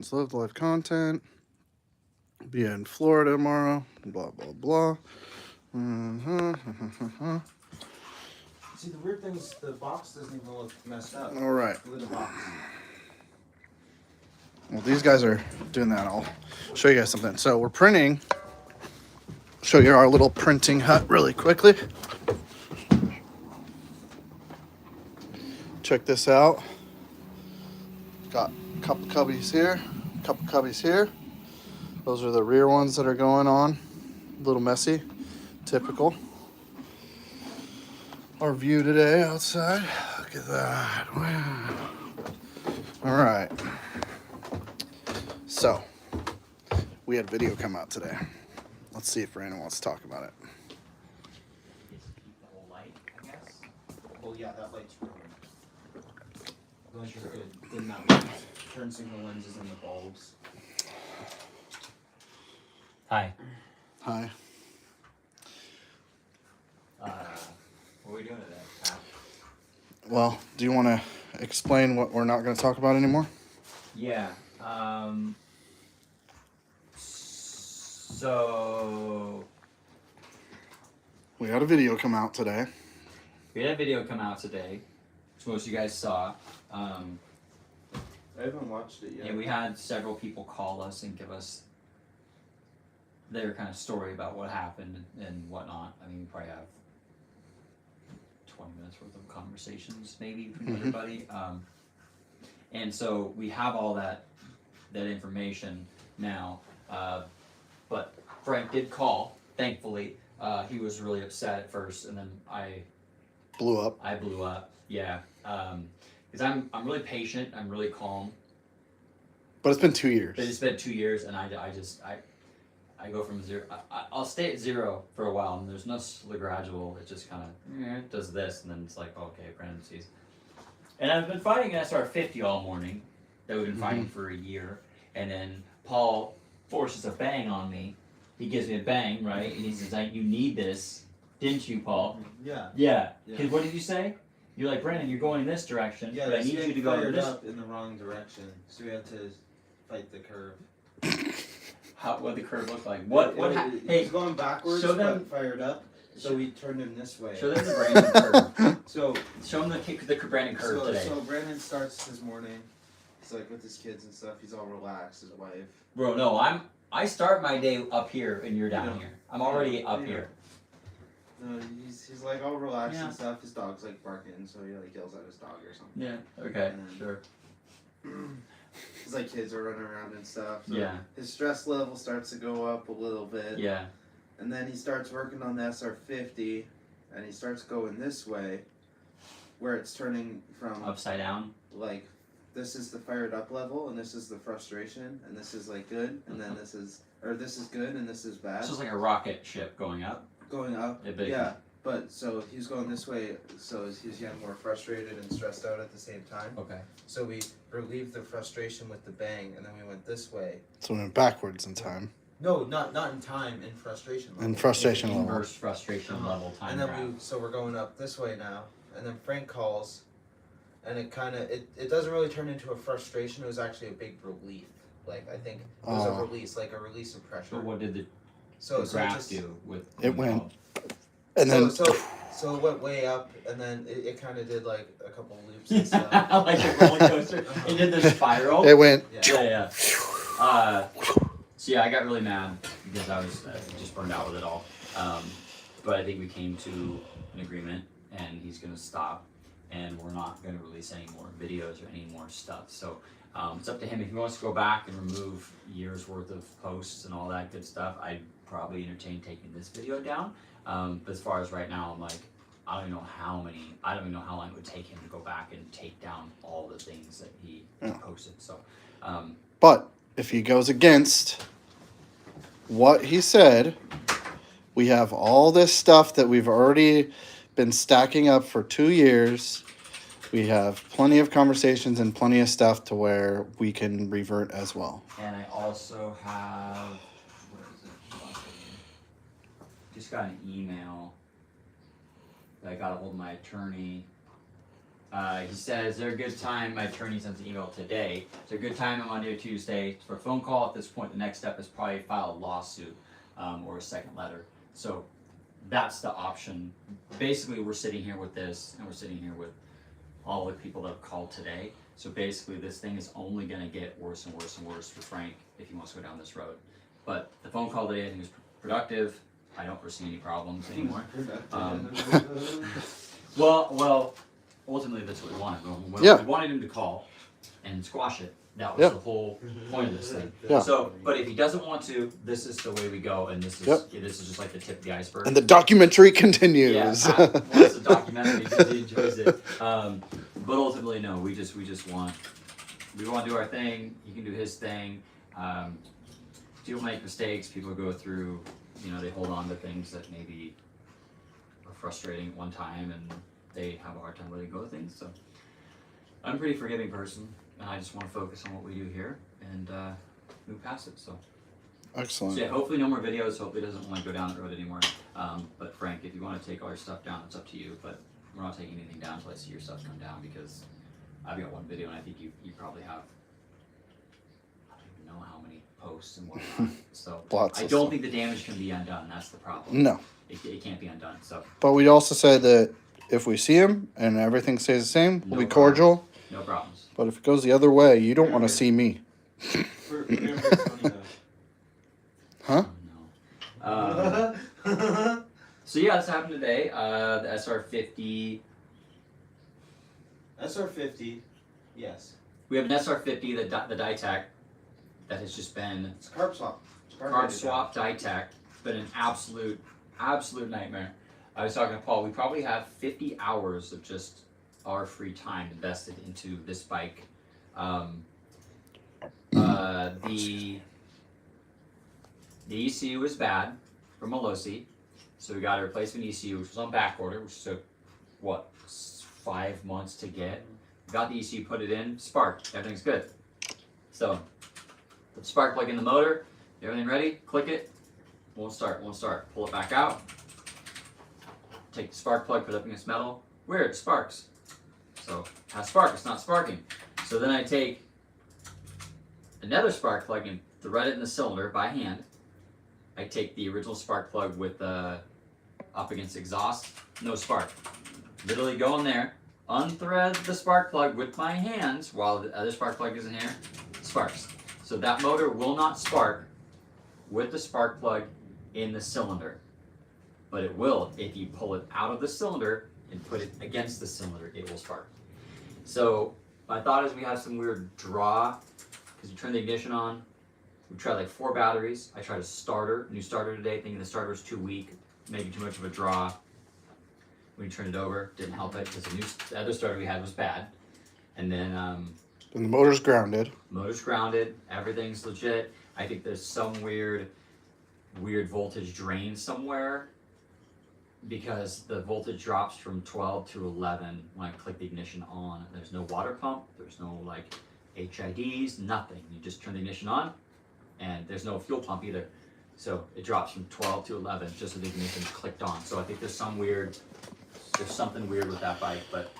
Live life content. Be in Florida tomorrow. Blah blah blah. See, the weird thing is the box doesn't even look messed up. All right. Look at the box. Well, these guys are doing that. I'll show you guys something. So we're printing. Show you our little printing hut really quickly. Check this out. Got a couple cubbies here, a couple cubbies here. Those are the rear ones that are going on. A little messy, typical. Our view today outside. Look at that. Wow. All right. So, we had video come out today. Let's see if Brandon wants to talk about it. Keep the whole light, I guess. Well, yeah, that light's ruined. Those are good mount. Turn signal lenses and the bulbs. Hi. Hi. What are we doing today, Pat? Well, do you want to explain what we're not going to talk about anymore? Yeah. So We had a video come out today. we had a video come out today, which most of you guys saw. I haven't watched it yet. And we had several people call us and give us their kind of story about what happened and whatnot. I mean, we probably have 20 minutes worth of conversations maybe between everybody. And so we have all that information now. But Frank did call, thankfully. He was really upset at first, and then I Blew up. blew up. Yeah. Because I'm really patient. I'm really calm. But it's been 2 years. But it's been 2 years, and I go from zero. I'll stay at zero for a while, and there's no slow gradual. It just kind of does this, and then it's like, okay, Brandon sees. And I've been fighting an SR50 all morning. That we've been fighting for a year, and then Paul forces a bang on me. He gives me a bang, right? And he says, "You need this, didn't you, Paul?" Yeah. Yeah. Because what did you say? You're like, Brandon, you're going in this direction, Yeah, but I need you to go in this. up in the wrong direction, so we had to fight the curve. What the curve looked like? Hey, he's going backwards, show them- but fired up. So we turned him this way. Show them the Brandon curve. So Show them the Brandon curve today. So Brandon starts his morning. He's like with his kids and stuff. He's all relaxed. His wife. Bro, no, I start my day up here and you're down here. I'm already up here. No, he's like all relaxed Yeah. and stuff. His dog's like barking, so he like yells at his dog or something. Yeah. Okay. And Sure. His like kids are running around and stuff. So Yeah. His stress level starts to go up a little bit. Yeah. And then he starts working on the SR50, and he starts going this way, where it's turning from Upside down. like this is the fired up level, and this is the frustration, and this is like good, and then this is good, and this is bad. It's just like a rocket ship going up. Going up. Yeah, but Yeah. But so he's going this way, so he's getting more frustrated and stressed out at the same time. Okay. So we relieved the frustration with the bang, and then we went this way. So we went backwards in time. No, not in time, in frustration level. In frustration level. Inverse frustration level time And then graph. so we're going up this way now, and then Frank calls, and it kind of it doesn't really turn into a frustration. It was actually a big relief. Like I think it was a release, like a release of pressure. But what did the So graph just, do with It went. And then. So it went way up, and then it kind of did like a couple loops and stuff. like a roller coaster? It did the spiral? It went. Yeah. So yeah, I got really mad because I was just burned out with it all. But I think we came to an agreement, and he's gonna stop, and we're not gonna release any more videos or any more stuff. So it's up to him. If he wants to go back and remove years worth of posts and all that good stuff, I'd probably entertain taking this video down. But as far as right now, I'm like, I don't even know how long it would take him to go back and take down all the things that he posted. So, But if he goes against what he said, we have all this stuff that we've already been stacking up for 2 years. We have plenty of conversations and plenty of stuff to where we can revert as well. and I also have, what is it? Just got an email that I got a hold of my attorney He says, is there a good time, my attorney sent an email today, is there a good time on Monday or Tuesday for a phone call? At this point, the next step is probably file a lawsuit or a second letter. So that's the option. Basically, we're sitting here with this, and we're sitting here with all the people that have called today. So basically, this thing is only going to get worse and worse and worse for Frank if he wants to go down this road. But the phone call today, I think, was productive. I don't foresee any problems anymore. Well, ultimately, that's what we wanted. We wanted him to call and squash it. That was the whole point of this thing. Yeah. So, but if he doesn't want to, this is the way we go, and this is this is just like the tip of the iceberg. And the documentary continues. Yeah, once the documentary, he enjoys it. But ultimately, no. We just want to do our thing. He can do his thing. People make mistakes. People go through. They hold on to things that maybe are frustrating at one time, and they have a hard time letting go of things. So I'm a pretty forgiving person, and I just want to focus on what we do here and move past it. So Excellent. So yeah, hopefully no more videos. Hopefully it doesn't want to go down the road anymore. But Frank, if you want to take all your stuff down, it's up to you. But we're not taking anything down until I see your stuff come down, because I've got one video and I think you probably have, I don't even know how many posts and whatnot. So I don't think the damage can be undone. That's the problem. No. It can't be undone. So. But we also said that if we see him and everything stays the same, we'll be cordial. No problems. But if it goes the other way, you don't want to see me. Huh? Oh, no. So yeah, this happened today. The SR50. SR50, yes. We have an SR50, the Ditech, that has just been It's carb swap. carb swap Ditech, been an absolute nightmare. I was talking to Paul. We probably have 50 hours of just our free time invested into this bike. The ECU was bad from Malosi, so we got a replacement ECU, which was on back order, which took, 5 months to get. Got the ECU, put it in, sparked, everything's good. So, put the spark plug in the motor, everything ready, click it, won't start. Pull it back out, take the spark plug, put it up against metal, weird, sparks. So, it has spark, it's not sparking. So then I take another spark plug and thread it in the cylinder by hand. I take the original spark plug with up against exhaust, no spark. Literally go in there, unthread the spark plug with my hands while the other spark plug is in here, sparks. So that motor will not spark with the spark plug in the cylinder. But it will if you pull it out of the cylinder and put it against the cylinder, it will spark. So my thought is we have some weird draw, because you turn the ignition on. We tried like 4 batteries. I tried a new starter today, thinking the starter was too weak, maybe too much of a draw. When we turned it over, didn't help it, because the other starter we had was bad. And then And the motor's grounded. Motor's grounded. Everything's legit. I think there's some weird voltage drain somewhere, because the voltage drops from 12 to 11 when I click the ignition on. There's no water pump. There's no like HIDs. Nothing. You just turn the ignition on, and there's no fuel pump either. So it drops from 12 to 11 just so the ignition's clicked on. So I think there's something weird with that bike. But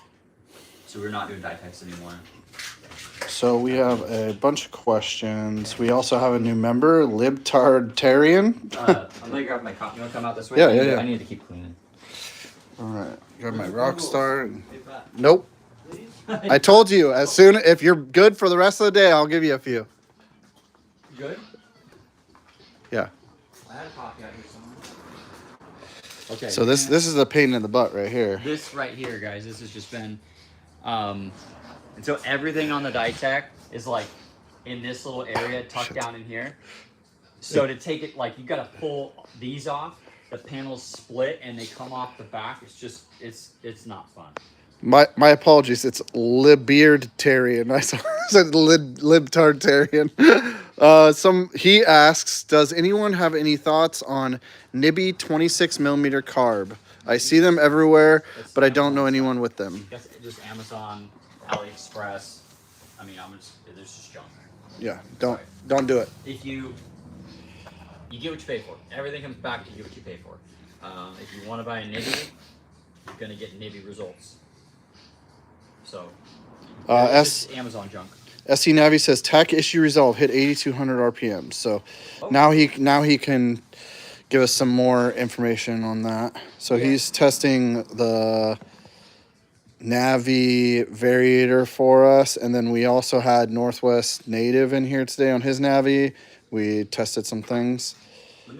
so we're not doing Ditechs anymore. So we have a bunch of questions. We also have a new member, Libtardtarian. I'm gonna grab my cup. You wanna come out this way? Yeah. I need to keep cleaning. All right, got my Rockstar. Nope. I told you, if you're good for the rest of the day, I'll give you a few. Good? Yeah. I had a coffee out here somewhere. Okay. So this is a pain in the butt right here. This right here, guys, this has just been, and so everything on the Ditech is like in this little area tucked down in here. So to take it, like you gotta pull these off, the panels split and they come off the back. It's just, it's not fun. My apologies. It's Libtardtarian. I said Libtardtarian. He asks, does anyone have any thoughts on Nibby 26mm carb? I see them everywhere, but I don't know anyone with them. That's just Amazon, AliExpress. I mean, there's just junk. Yeah, don't do it. If you get what you pay for. Everything comes back to you get what you pay for. If you want to buy a Nibby, you're gonna get Nibby results. So S it's Amazon junk. SC Navi says tach issue resolved, hit 8,200 RPM. So now he can give us some more information on that. So he's testing the Navi variator for us, and then we also had Northwest Native in here today on his Navi. We tested some things. Let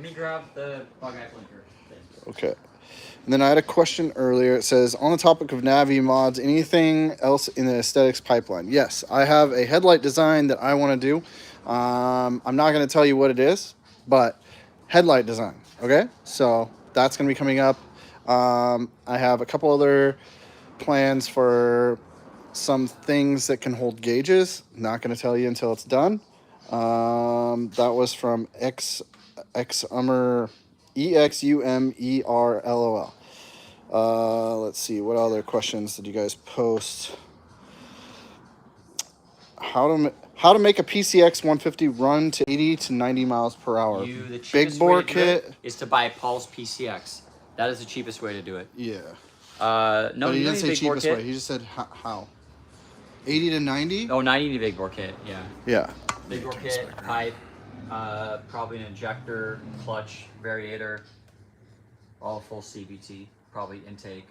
me grab the bug eye blinker thing. Okay. And then I had a question earlier. It says, on the topic of Navi mods, anything else in the aesthetics pipeline? Yes, I have a headlight design that I want to do. I'm not going to tell you what it is, but headlight design. Okay, so that's going to be coming up. I have a couple other plans for some things that can hold gauges. Not going to tell you until it's done. That was from Exumerlol. Let's see, what other questions did you guys post? How to make a PCX 150 run to 80 to 90 miles per hour. The Big bore kit is to buy Paul's PCX. That is the cheapest way to do it. Yeah. No, he you didn't say need a big bore cheapest kit. way. He just said how. 80 to 90? Oh, 90 need a big bore kit. Yeah. Yeah. Big bore kit, pipe, probably an injector, clutch, variator, all full CVT, probably intake.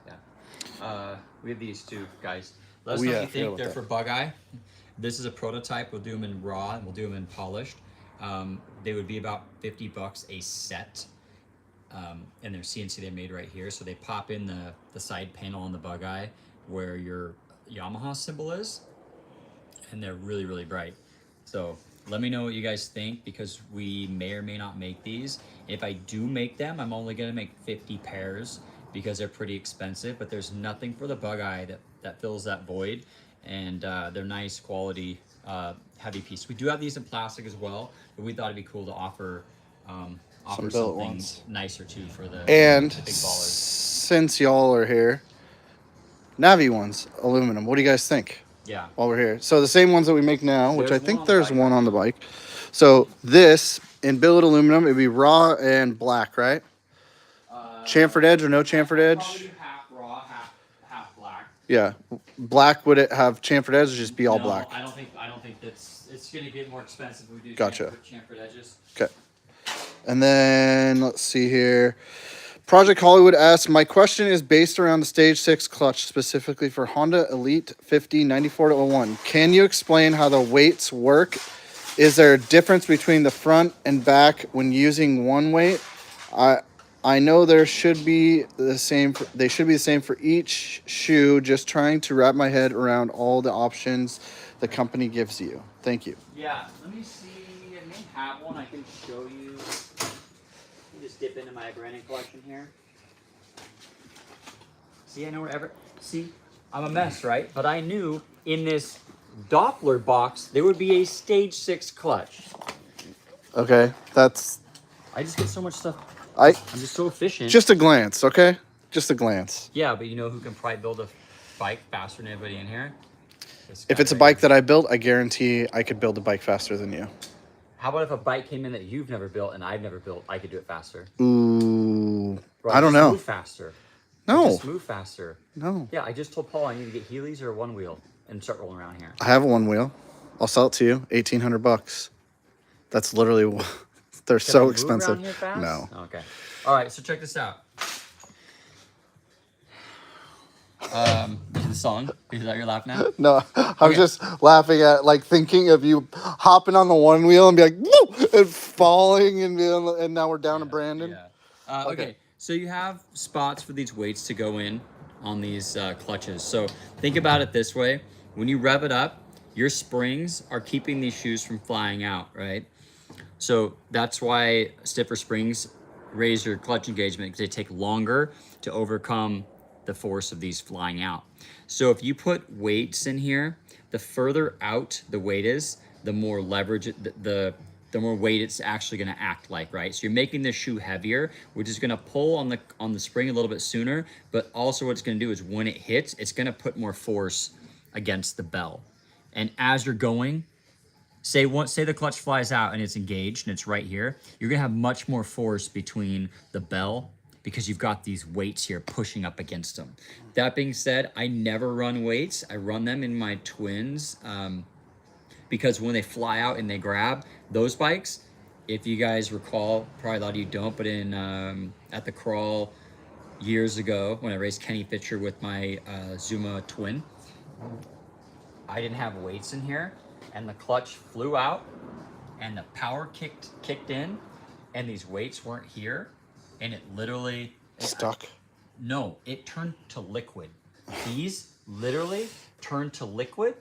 Yeah. We have these two, guys. Let us know what you think. They're for bug eye. This is a prototype. We'll do them in raw and we'll do them in polished. They would be about $50 a set. And they're CNC, they're made right here. So they pop in the side panel on the bug eye where your Yamaha symbol is. And they're really, really bright. So let me know what you guys think, because we may or may not make these. If I do make them, I'm only going to make 50 pairs because they're pretty expensive, but there's nothing for the bug eye that fills that void. And they're nice quality, heavy piece. We do have these in plastic as well, but we thought it'd be cool to offer something ones. Nicer too for the big ballers. Since y'all are here, Navi ones, aluminum. What do you guys think? Yeah. While we're here. So the same ones that we make now, which I think there's one on the bike. So this, in billet aluminum, it'd be raw and black, right? Chamfered edge or no chamfered edge? Probably half raw, half black. Yeah. Black, would it have chamfered edge or just be all black? I don't think that's, it's going to get more expensive if we do chamfered edges. Okay. And then let's see here. Project Hollywood asks, my question is based around the Stage 6 clutch, specifically for Honda Elite 50 94-01. Can you explain how the weights work? Is there a difference between the front and back when using one weight? I know there should be the same. They should be the same for each shoe. Just trying to wrap my head around all the options the company gives you. Thank you. Yeah, let me see. I may have one I can show you. Let me just dip into my branding collection here. See, I know wherever. See, I'm a mess, right? But I knew in this Doppler box there would be a Stage 6 clutch. Okay, that's. I just get so much stuff. I'm just so efficient. Just a glance, okay? Just a glance. Yeah, but you know who can probably build a bike faster than anybody in here? If it's a bike that I built, I guarantee I could build a bike faster than you. How about if a bike came in that you've never built and I've never built, I could do it faster? Ooh, Bro, I don't know. Move faster. No. Just move faster. No. Yeah, I just told Paul I need to get Heelys or a one wheel and start rolling around here. I have a one wheel. I'll sell it to you. $1,800. That's literally. They're so expensive. Move around here fast? No. Okay. All right. So check this out. This is the song. Is that you're laughing at? No, I was just laughing at, like, thinking of you hopping on the one wheel and be like, woo, and falling, and now we're down to Brandon. Yeah. Okay. So you have spots for these weights to go in on these clutches. So think about it this way: when you rev it up, your springs are keeping these shoes from flying out, right? So that's why stiffer springs raise your clutch engagement, because they take longer to overcome the force of these flying out. So if you put weights in here, the further out the weight is, the more leverage, the more weight it's actually going to act like, right? So you're making the shoe heavier, which is going to pull on the spring a little bit sooner, but also what it's going to do is when it hits, it's going to put more force against the bell. And as you're going, say the clutch flies out and it's engaged and it's right here, you're gonna have much more force between the bell because you've got these weights here pushing up against them. That being said, I never run weights. I run them in my twins because when they fly out and they grab those bikes, if you guys recall, probably a lot of you don't, but in at the crawl years ago when I raced Kenny Fisher with my Zuma twin, I didn't have weights in here, and the clutch flew out, and the power kicked in, and these weights weren't here, and it literally Stuck. No, it turned to liquid. These literally turned to liquid,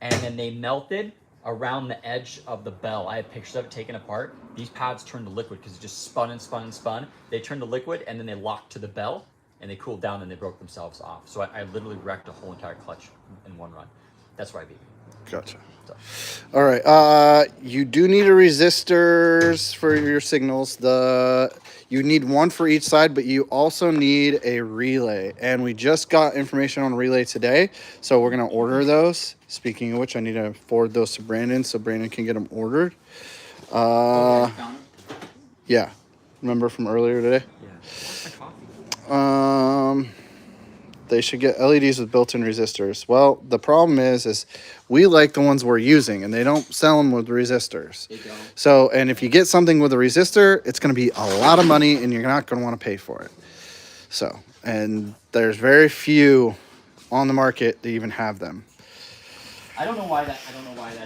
and then they melted around the edge of the bell. I have pictures of it taken apart. These pads turned to liquid because it just spun and spun and spun. They turned to liquid, and then they locked to the bell, and they cooled down, and they broke themselves off. So I literally wrecked a whole entire clutch in one run. That's why I beat you. Gotcha. So. All right. You do need a resistors for your signals. You need one for each side, but you also need a relay. And we just got information on relay today, so we're gonna order those. Speaking of which, I need to forward those to Brandon so Brandon can get them ordered. Yeah. Remember from earlier today? Yeah. What's my coffee? They should get LEDs with built-in resistors. Well, the problem is we like the ones we're using, and they don't sell them with resistors. They don't. So, and if you get something with a resistor, it's going to be a lot of money, and you're not going to want to pay for it. So, and there's very few on the market that even have them. I don't know why that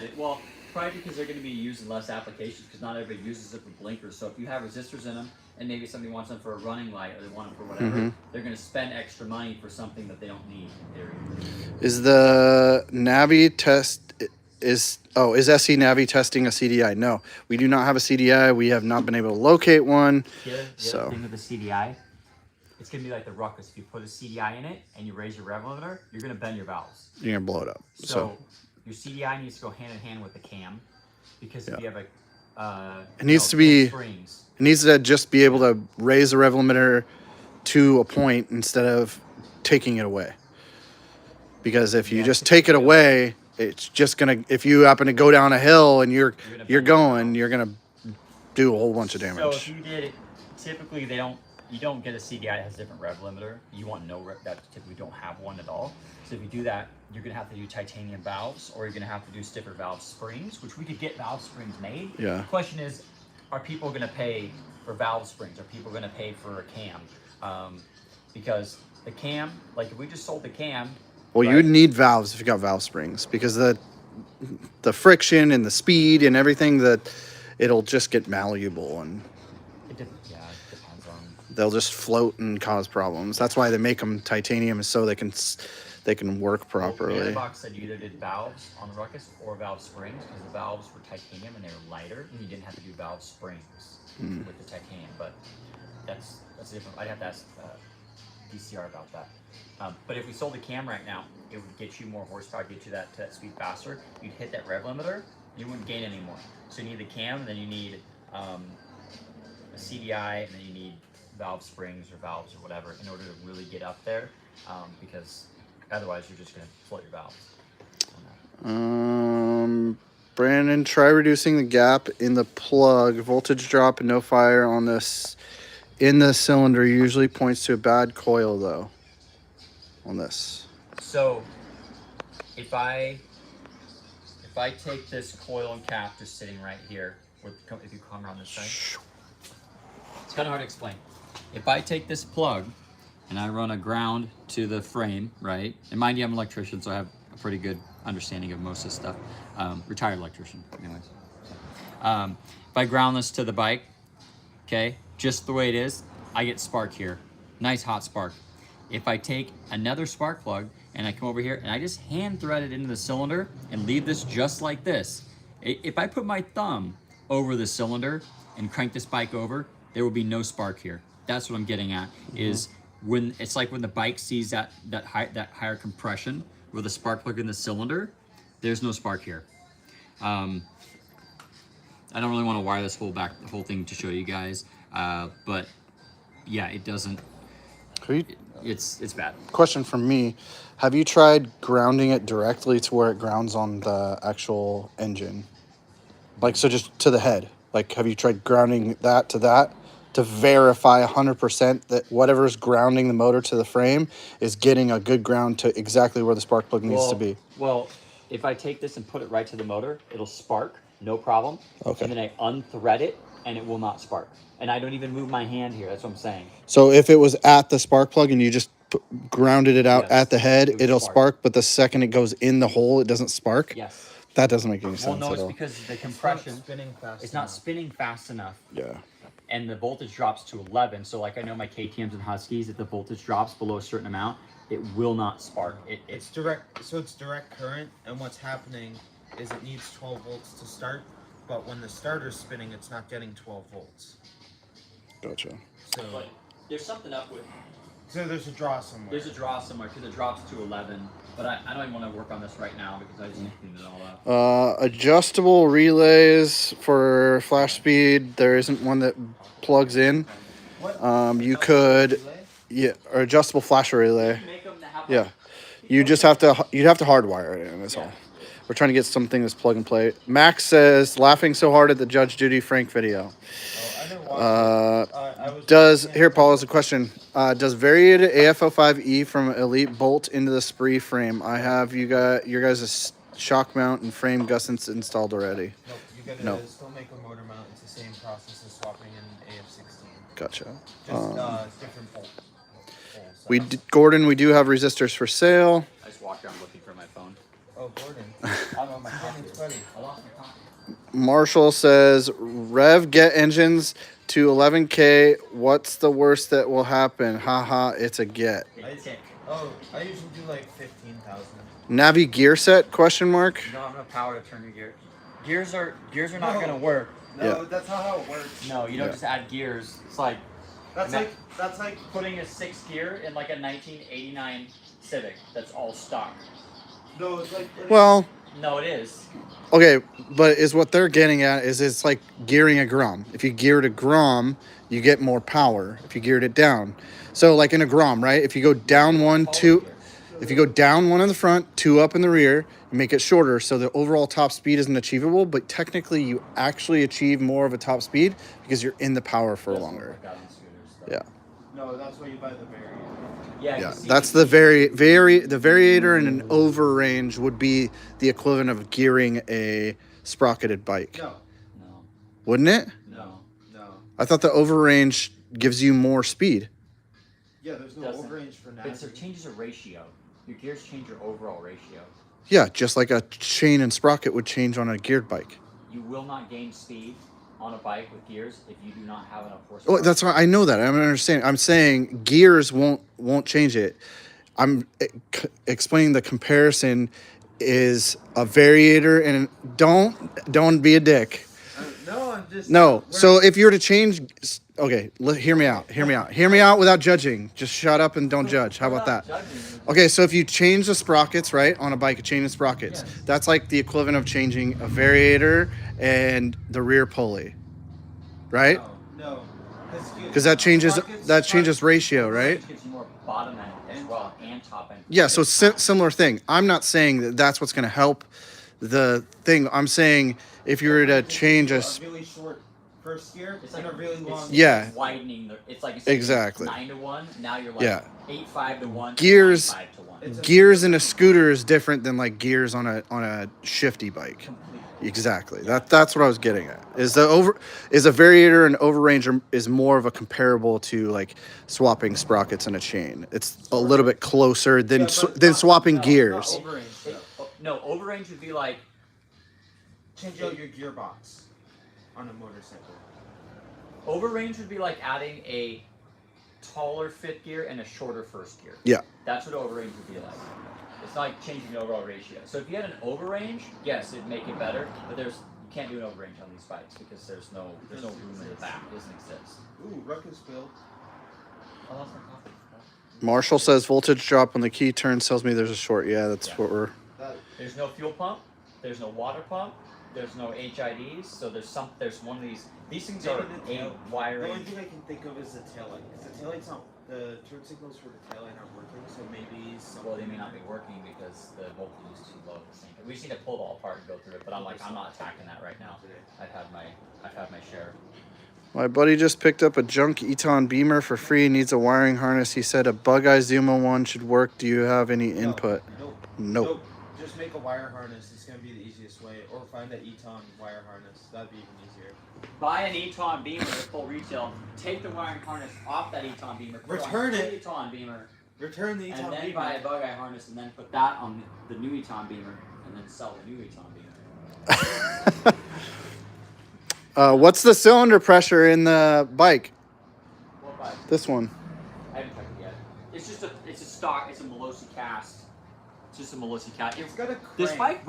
is. Well, probably because they're going to be used in less applications because not everybody uses it for blinkers. So if you have resistors in them and maybe somebody wants them for a running light or they want them for whatever, they're going to spend extra money for something that they don't need in theory. Is the Navi test is SE Navi testing a CDI? No, we do not have a CDI. We have not been able to locate one. The other thing with the CDI, it's going to be like the ruckus. If you put a CDI in it and you raise your rev limiter, you're going to bend your valves. You're going to blow it up. So your CDI needs to go hand in hand with the cam because if you have it needs to be springs. It needs to just be able to raise the rev limiter to a point instead of taking it away. Because if you just take it away, it's just gonna. If you happen to go down a hill and you're gonna do a whole bunch of damage. So if you did it, typically you don't get a CDI that has a different rev limiter. You want no rev that typically don't have one at all. So if you do that, you're gonna have to do titanium valves, or you're gonna have to do stiffer valve springs, which we could get valve springs made. Yeah. The question is, are people gonna pay for valve springs? Are people gonna pay for a cam? Because the cam, like if we just sold the cam. Well, right? you would need valves if you got valve springs because the friction and the speed and everything that it'll just get malleable and It depends on. they'll just float and cause problems. That's why they make them titanium so they can work properly. The box said you either did valves on the ruckus or valve springs because the valves were titanium and they were lighter, and you didn't have to do valve springs with the titanium. But that's different. I'd have to ask DCR about that. But if we sold the cam right now, it would get you more horsepower, get you that speed faster. You'd hit that rev limiter, you wouldn't gain any more. So you need the cam, then you need a CDI, and then you need valve springs or valves or whatever in order to really get up there, because otherwise you're just going to float your valves. Brandon, try reducing the gap in the plug. Voltage drop and no fire on this in the cylinder usually points to a bad coil though. On this. So if I take this coil and cap just sitting right here, if you come around this side, it's kind of hard to explain. If I take this plug and I run a ground to the frame, right? And mind you, I'm an electrician, so I have a pretty good understanding of most of this stuff. Retired electrician, anyways. If I ground this to the bike, okay, just the way it is, I get spark here. Nice hot spark. If I take another spark plug and I come over here and I just hand thread it into the cylinder and leave this just like this, if I put my thumb over the cylinder and crank this bike over, there will be no spark here. That's what I'm getting at, is when it's like when the bike sees that higher compression with a spark plug in the cylinder, there's no spark here. I don't really want to wire this whole thing to show you guys, but yeah, it doesn't. It's bad. Question from me: have you tried grounding it directly to where it grounds on the actual engine? Like, so just to the head. Like, have you tried grounding that to to verify 100% that whatever's grounding the motor to the frame is getting a good ground to exactly where the spark plug needs to be. Well, if I take this and put it right to the motor, it'll spark, no problem. Okay. And then I unthread it, and it will not spark. And I don't even move my hand here. That's what I'm saying. So if it was at the spark plug and you just grounded it out Yes, at the head, it would it'll spark. spark, but the second it goes in the hole, it doesn't spark? Yes. That doesn't make any Well, sense no, at it's all. because the It's not compression, spinning fast it's not enough. spinning fast enough. Yeah. And the voltage drops to 11. So like I know my KTMs and Huskies, if the voltage drops below a certain amount, it will not spark. It's direct, so it's direct current, and what's happening is it needs 12 volts to start, but when the starter's spinning, it's not getting 12 volts. Gotcha. So, But there's something up with, so there's a draw somewhere. there's a draw somewhere because it drops to 11. But I don't even want to work on this right now because I just need to clean it all up. Adjustable relays for flash speed. There isn't one that plugs in. What? You could, Relay? yeah, or adjustable flash relay. You make them to have Yeah. You just have to, you'd have to hardwire it in, that's all. We're trying to get something that's plug and play. Max says, laughing so hard at the Judge Judy Frank video. Oh, I didn't watch Uh, it. Here, Paul, has a question. Does variated AFO5E from Elite bolt into the spree frame? I have your guys' shock mount and frame gussets installed already. Nope, you gotta No. still make a motor mount. It's the same process as swapping an AF16. Gotcha. Just different bolt. Gordon, we do have resistors for sale. I just walked around looking for my phone. Oh, Gordon. I'm on my Gordon's buddy. I lost my copy. Marshall says, Rev get engines to 11K. What's the worst that will happen? Haha, it's a get. They tick. Oh, I usually do like 15,000. Navi gear set? Question mark. You don't have enough power to turn your gear. Gears are not No. gonna work. No, Yeah. that's not how it works. No, you don't Yeah. just add gears. It's like That's Ma- like putting a 6th gear in like a 1989 Civic that's all stock. no, it's like Well, No, it is. okay, but is what they're getting at is it's like gearing a Grom. If you geared a Grom, you get more power. If you geared it down, so like in a Grom, right? If you go down one, two, if you go down one in the front, two up in the rear, you make it shorter, so the overall top speed isn't achievable. But technically, you actually achieve more of a top speed because you're in the power for Doesn't longer. work out on scooters, though. Yeah. no, that's why you buy the variant. Yeah. Yeah, see, that's the the variator in an over range would be the equivalent of gearing a sprocketed bike, No, No. wouldn't it? No. no. I thought the over range gives you more speed. Yeah, there's no Doesn't. overrange for now. It changes a ratio. Your gears change your overall ratio. Yeah, just like a chain and sprocket would change on a geared bike. You will not gain speed on a bike with gears if you do not have enough horsepower. Oh, that's why I know that. I'm understanding. I'm saying gears won't change it. I'm explaining the comparison is a variator and don't be a dick. No, I'm just No. So if you were to change, okay, hear me out. Hear me out without judging. Just shut up and don't judge. How about that? Okay, so if you change the sprockets, right, on a bike, a chain and sprockets, Yes. that's like the equivalent of changing a variator and the rear pulley, right? No, Because that changes ratio, right? Which gives you more bottom end as well and top end. Yeah, so similar thing. I'm not saying that that's what's going to help the thing. I'm saying if you were to change a really short first gear It's and like a really long. Yeah. It's widening. It's like Exactly. 9 to 1. Now you're like Yeah. 8-5 to 1. Gears- 5 to 1. It's a- gears in a scooter is different than like gears on a shifty bike. Completely. Exactly. That's what I was getting at. Is a variator and overrange is more of a comparable to like swapping sprockets in a chain. It's a little bit closer than Yeah, but than not- swapping no, gears. Not overrange. though. No, overrange would be like Change out your gearbox on a motorcycle. overrange would be like adding a taller fifth gear and a shorter first gear. Yeah. That's what overrange would be like. It's not like changing the overall ratio. So if you had an overrange, yes, it'd make it better. But you can't do an overrange on these bikes because there's no room in the back. It doesn't exist. Ooh, ruckus bill. Oh, that's my coffee. Marshall says voltage drop when the key turns tells me there's a short. Yeah, that's what we're. There's no fuel pump. There's no water pump. There's no HIDs. So there's one of these. These things are Maybe a The wiring. only thing I can think of is the taillight. Because the taillight's not. The turn signals for the taillight aren't working. So maybe Well, they may not be working because the voltage is too low at the same time. We just need to pull it all apart and go through it. But I'm not attacking that right now. I've had my share. My buddy just picked up a junk Eton Beamer for free. Needs a wiring harness. He said a Bug-Eye Zuma one should work. Do you have any input? Nope. Nope. Just make a wire harness. It's gonna be the easiest way, or find that Eton wire harness. That'd be even easier. Buy an Eton Beamer at full retail. Take the wiring harness off that Eton Beamer. Return it. Eton Beamer. Return the Eton And then Beamer. buy a Bug-Eye harness, and then put that on the new Eton Beamer, and then sell the new Eton Beamer. What's the cylinder pressure in the bike? What bike? This one. I haven't checked it yet. It's a stock. It's a Melosi cast. It's just a Melosi cast. It's got a This crank. bike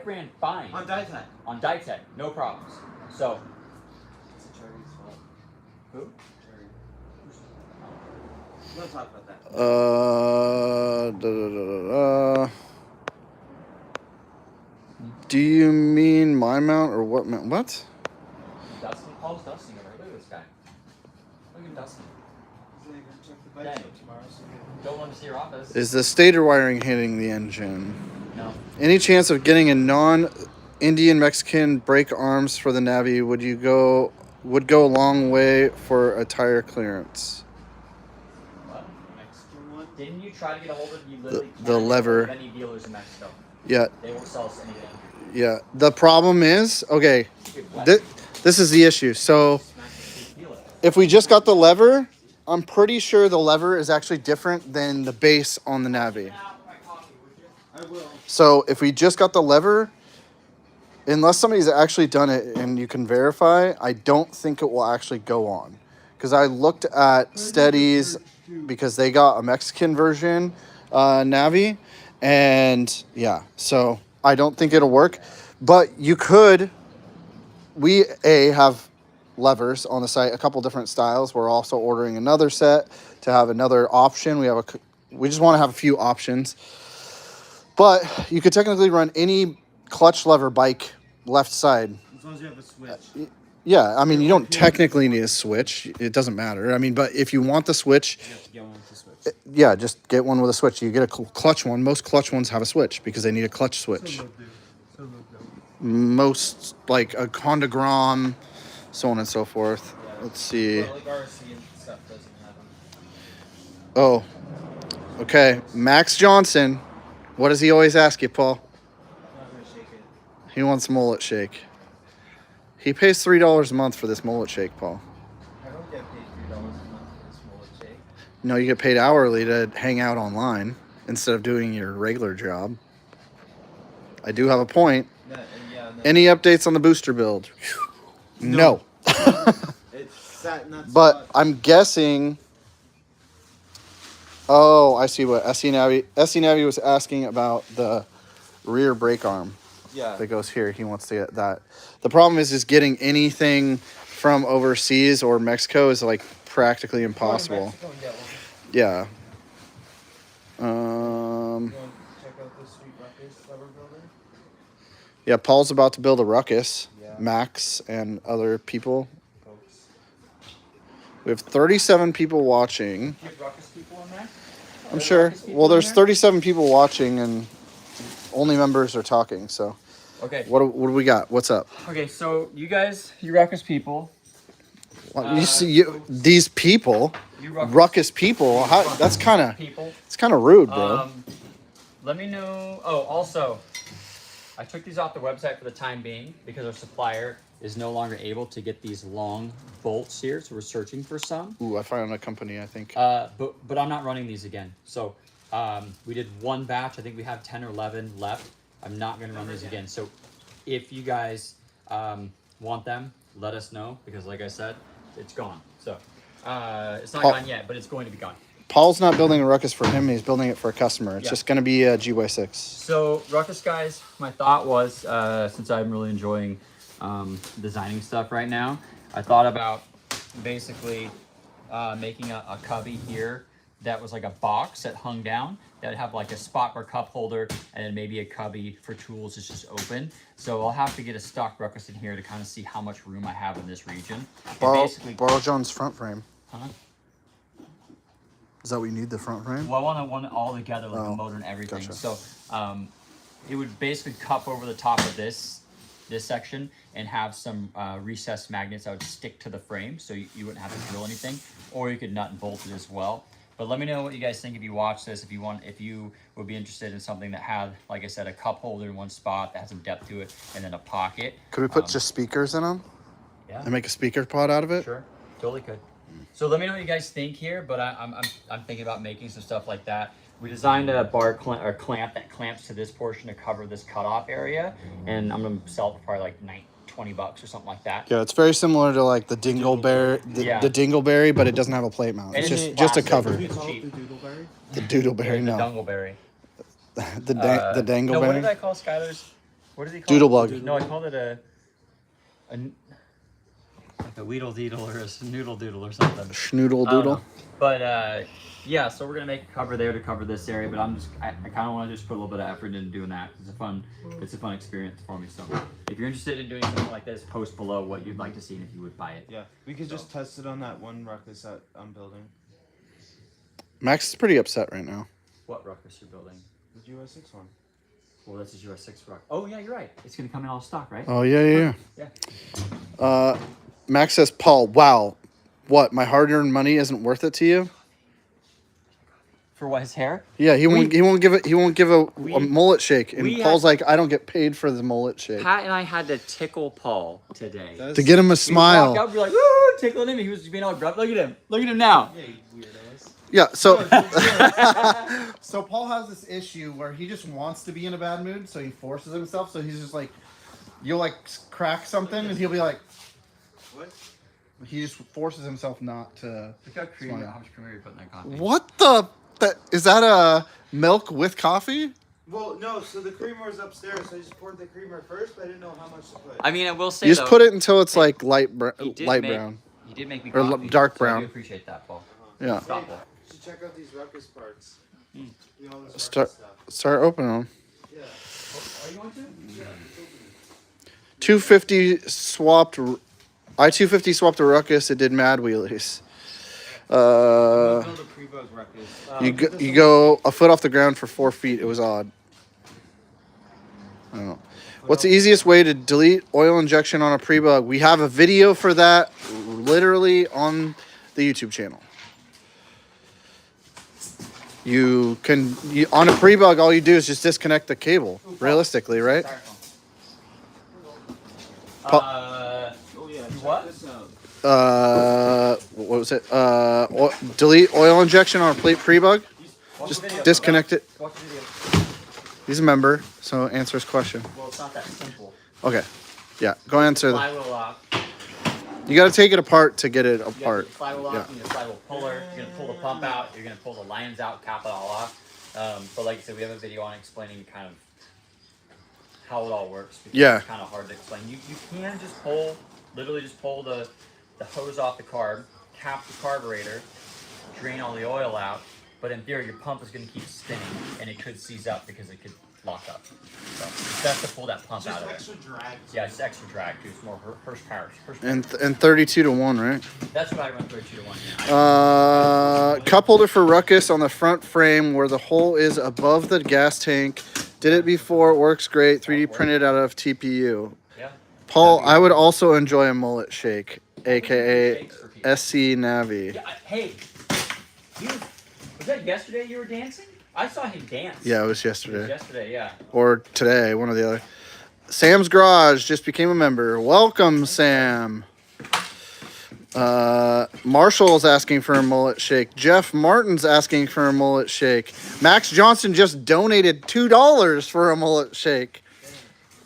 ran fine On Dytech. on Dytech, no problems. So It's a Cherry's fault. who? Cherry. We don't talk about that. Do you mean my mount or what mount? What? Dusting. Paul's dusting over. Look at this guy. Look at Dustin. He's gonna go check the bike Dang. out tomorrow. So Don't want to see your office. Is the stator wiring hitting the engine? No. Any chance of getting a non-Indian Mexican brake arms for the Navi? Would go a long way for a tire clearance. What? Mexican one. Didn't you try to get a hold of? You literally The can't get lever. a hold of any dealers in Mexico. Yeah, They won't sell us anything. yeah. The problem is, okay, Good wet. this is the issue. So Smack it, feel it. if we just got the lever, I'm pretty sure the lever is actually different than the base on the Navi. I will. So if we just got the lever, unless somebody's actually done it and you can verify, I don't think it will actually go on. Because I looked at Steady's because they got a Mexican version Navi, and yeah, so I don't think it'll work. But you could. We have levers on the site, a couple different styles. We're also ordering another set to have another option. We just want to have a few options. But you could technically run any clutch lever bike left side. As long as you have a switch. Yeah, I mean, you don't technically need a switch. It doesn't matter. I mean, but if you want the switch, You have to get one with the switch. yeah, just get one with a switch. You get a clutch one. Most clutch ones have a switch because they need a clutch switch. Most, like a Honda Grom, so on and so forth. Yeah. Let's see. But like RC and stuff doesn't have them. Oh, okay. Max Johnson. What does he always ask you, Paul? I'm not gonna shake it. He wants mullet shake. He pays $3 a month for this mullet shake, Paul. I don't get paid $3 a month for this mullet shake. No, you get paid hourly to hang out online instead of doing your regular job. I do have a point. No. Any updates on the booster build? No. It's sat nuts. But I'm guessing. Oh, I see what SE Navi was asking about the rear brake arm yeah. that goes here. He wants to get that. The problem is getting anything from overseas or Mexico is like practically impossible. Mexico and get one. Yeah. You want to check out this sweet ruckus that we're building? Yeah, Paul's about to build a ruckus. Yeah. Max and other people. Folks. We have 37 people watching. Do you have ruckus people in there? I'm sure. Well, there's 37 people watching and only members are talking. So, Okay. what do we got? What's up? Okay, so you guys, you ruckus people. You see, these people, You ruckus ruckus people. That's kind of people. it's kind of rude, bro. Let me know. Oh, also, I took these off the website for the time being because our supplier is no longer able to get these long bolts here, so we're searching for some. Ooh, I found a company. I think. But I'm not running these again. So we did one batch. I think we have 10 or 11 left. I'm not going to run these again. So if you guys want them, let us know because, like I said, it's gone. So it's not gone yet, but it's going to be gone. Paul's not building a ruckus for him. He's building it for a customer. It's just going to be a GY6. So ruckus guys, my thought was since I'm really enjoying designing stuff right now, I thought about basically making a cubby here that was like a box that hung down that would have like a spot for a cup holder and then maybe a cubby for tools that's just open. So I'll have to get a stock ruckus in here to kind of see how much room I have in this region. Borrow John's front frame. Huh? Is that what you need, the front frame? Well, I want it all together, like Oh, the motor and everything. gotcha. So it would basically cup over the top of this this section and have some recessed magnets that would stick to the frame, so you wouldn't have to drill anything, or you could nut and bolt it as well. But let me know what you guys think if you watch this, if you would be interested in something that had, like I said, a cup holder in one spot that has some depth to it, and then a pocket. Could we put just speakers in them? Yeah. And make a speaker pod out of it? Sure, totally could. So let me know what you guys think here, but I'm thinking about making some stuff like that. We designed a bar clamp that clamps to this portion to cover this cutoff area, and I'm gonna sell it for probably like $20 or something like that. Yeah, it's very similar to like the Dingleberry, the Dingleberry, but it doesn't have a plate mount. And It's it's just a plastic. cover. It's cheap. The Doodleberry, The no. Dungleberry. the Dangleberry. No, what did I call Skylar's? What did he call Doodlebug. it? No, I called it like a Weedle Deedle or a Snoodle Doodle or something. Schnoodle I don't Doodle. know. But yeah, so we're gonna make a cover there to cover this area, but I kind of want to just put a little bit of effort into doing that. It's a fun experience for me. So if you're interested in doing something like this, post below what you'd like to see and if you would buy it. Yeah, we could just test it on that one ruckus that I'm building. Max is pretty upset right now. What ruckus you're building? The US 6 one. Well, this is US 6 ruck. Oh yeah, you're right. It's gonna come in all stock, right? Oh, yeah. Yeah. Max says, Paul, wow. What, my hard-earned money isn't worth it to you? For what, his hair? Yeah, he won't give a mullet shake. And we Paul's like, I don't get paid for the mullet shake. Pat and I had to tickle Paul today. To get him a Walk smile. up, we're like, woo, tickling him. He was being all gruff. Look at him. Look at him now. Yeah, you weirdos. Yeah, so so Paul has this issue where he just wants to be in a bad mood, so he forces himself. So he's just like, you'll like crack something, and he'll be like, What? he just forces himself not to. Look how much creamer you put in that coffee. What the? Is that a milk with coffee? Well, no, so the creamer was upstairs, so I just poured the creamer first, but I didn't know how much to put. I mean, I will say You just put it until it's like light brown. He did make me Or coffee, dark so I brown. do appreciate that, Paul. Yeah. Stop it. You should check out these ruckus parts. You know, this Start ruckus stuff. start opening them. Yeah. Are you going to? Yeah. 250 swapped. I-250 swapped a ruckus. It did mad wheelies. Build a Prebug ruckus. You go a foot off the ground for 4 feet. It was odd. I don't know. What's the easiest way to delete oil injection on a Prebug? We have a video for that, literally on the YouTube channel. You can on a Prebug, all you do is just disconnect the cable. Realistically, right? Oh yeah. What? This out. What was it? Delete oil injection on a Prebug. Just disconnect it. Watch the video. He's a member, so answer his question. Well, it's not that simple. Okay. Yeah, go answer. Flywheel off. You got to take it apart to get it You apart. got flywheel off, Yeah. you need a flywheel puller, you're gonna pull the pump out, you're gonna pull the lines out, cap it all off. But like I said, we have a video on explaining kind of how it all works. Because Yeah. It's kind of hard to explain. You can just pull, literally just pull the hose off the carb, cap the carburetor, drain all the oil out. But in theory, your pump is gonna keep spinning, and it could seize up because it could lock up. So it's best to pull that pump out of it. Extra drag. Yeah, it's extra drag too. It's more horsepower. And 32 to 1, right? That's what I run 32 to 1. Cup holder for ruckus on the front frame where the hole is above the gas tank. Did it before. Works great. 3D printed out of TPU. Yeah. Paul, I would also enjoy a mullet shake, aka SC Navi. Yeah, hey, was that yesterday you were dancing? I saw him dance. Yeah, it was It was yesterday. yesterday, yeah. Or today, one or the other. Sam's Garage just became a member. Welcome, Sam. Marshall's asking for a mullet shake. Jeff Martin's asking for a mullet shake. Max Johnson just donated $2 for a mullet shake.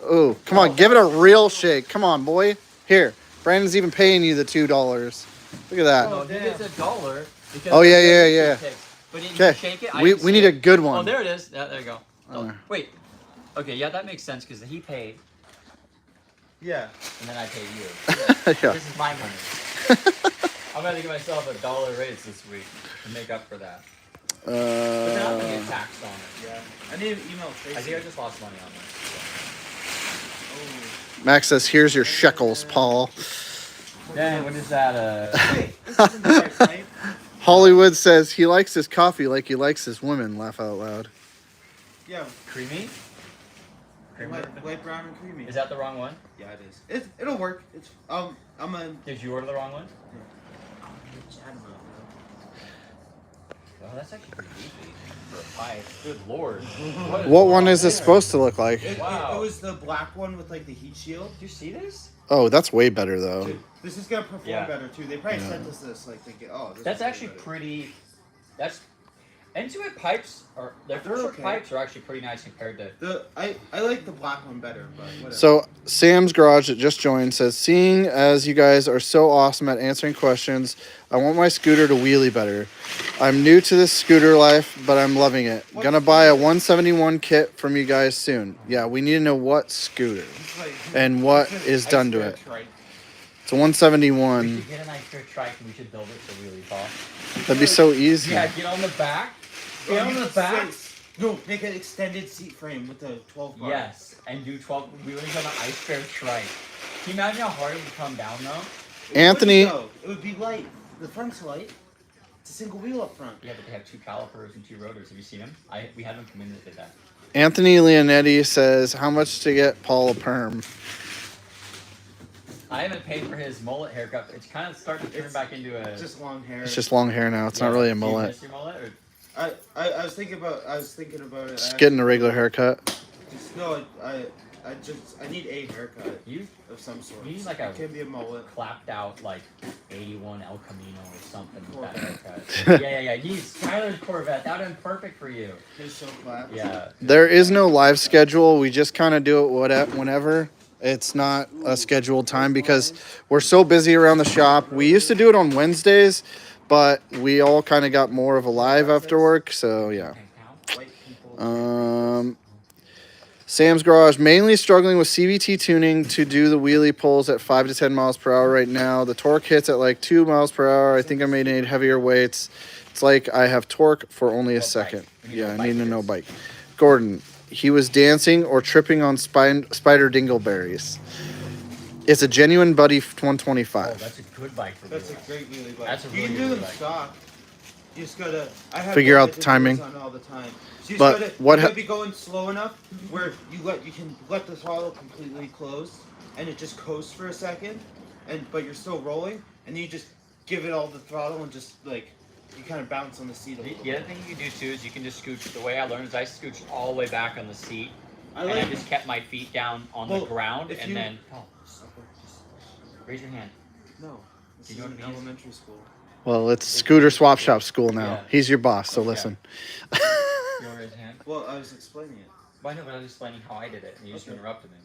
Ooh, come on, give it a real shake. Come on, boy. Here, Brandon's even paying you the $2. Look at that. Oh, he gets $1. because Oh, yeah, that's yeah, what yeah. it takes. But he Okay, didn't shake it. I we didn't see need it. a good Oh, one. there it is. Yeah, there you go. Oh, There. wait. Okay, yeah, that makes sense because he paid Yeah. and then I paid you. Yeah. This is my money. I'm gonna give myself $1 raise this week to make up for that. But then I'm gonna get taxed on it. Yeah. I need to email Tracy. I think I just lost money on Max says, here's your shekels, Paul. this. Dang, what is that? Wait, this isn't the right type. Hollywood says he likes his coffee like he likes his women. Laugh out loud. Yeah. Creamy? Creamer? Light brown and creamy. Is that the wrong one? Yeah, it is. It'll work. It's I'm a. Did you order the wrong one? I don't know. Oh, that's actually pretty beefy for a pipe. Good lord. What one is this supposed to look like? It Wow. was the black one with like the heat shield. Did you see this? Oh, that's way better though. Dude, this is gonna perform Yeah. better too. They probably sent us this like thinking, oh, this That's is way actually better. pretty. That's Intuit pipes are their They're filter okay. pipes are actually pretty nice compared to. I like the black one better, but whatever. So Sam's Garage that just joined says, seeing as you guys are so awesome at answering questions, I want my scooter to wheelie better. I'm new to this scooter life, but I'm loving it. What Gonna buy a scooter? 171 kit from you guys soon. Yeah, we need to know what scooter It's like- and what it's is an done to ice it. cream trike. It's a We 171. should get a nice big trike and we should build it to wheelie fall. That'd be so easy. Yeah, get on the back. Get Oh, on you the could back. say- No, make an extended seat frame with the 12 bar. Yes, and do 12 wheelies on the ice fair trike. Can you imagine how hard it would come down though? It Anthony- wouldn't, though. It would be light. The front's light. It's a single wheel up front. Yeah, but they have 2 calipers and 2 rotors. Have you seen them? We had them come in that did that. Anthony Leonetti says, how much to get Paul a perm? I haven't paid for his mullet haircut. It's kind of starting to turn It's back into a. Just long hair. It's just long hair now. It's not Yeah, really a do you mullet. miss your mullet or- I was thinking about it. Just getting a regular haircut. I need a haircut You of some sort. You need like a- It can be a mullet. clapped out like 81 El Camino or something with that haircut. yeah. You need Skylar's Corvette. That would have been perfect for you. It's so flat. Yeah. There is no live schedule. We just kind of do it whenever. It's not a scheduled time because we're so busy around the shop. We used to do it on Wednesdays, but we all kind of got more of a live after work. So yeah. Okay, now. White people. Sam's Garage mainly struggling with CVT tuning to do the wheelie pulls at 5 to 10 miles per hour right now. The torque hits at like 2 miles per hour. I think I may need heavier weights. It's like I have torque for only a second. Yeah, I need to know bike. Gordon, he was dancing or tripping on spider dingleberries. It's a genuine Buddy Oh, 125. that's a good bike for That's a wheelie. great wheelie bike. That's a You can really do good them bike. stock. You just gotta. I have Figure one out that the just timing. goes on all the time. So you But just gotta, what you ha- gotta be going slow enough where you can let the throttle completely close and it just coasts for a second, but you're still rolling, and then you just give it all the throttle and just like you kind of bounce on the seat a little The other bit. thing you can do too is you can just scooch. The way I learned is I scooched all the way back on the seat, I and I like. just kept my feet down on the Well, ground, if and you- then just raise your hand. No, this You is know in what it means? elementary school. Well, it's Scooterswapshop school now. Yeah. He's your boss, so Yeah. listen. You want to raise your hand? Well, I was explaining it. Well, I know, but I was explaining how I did it, and you just Okay. interrupted me.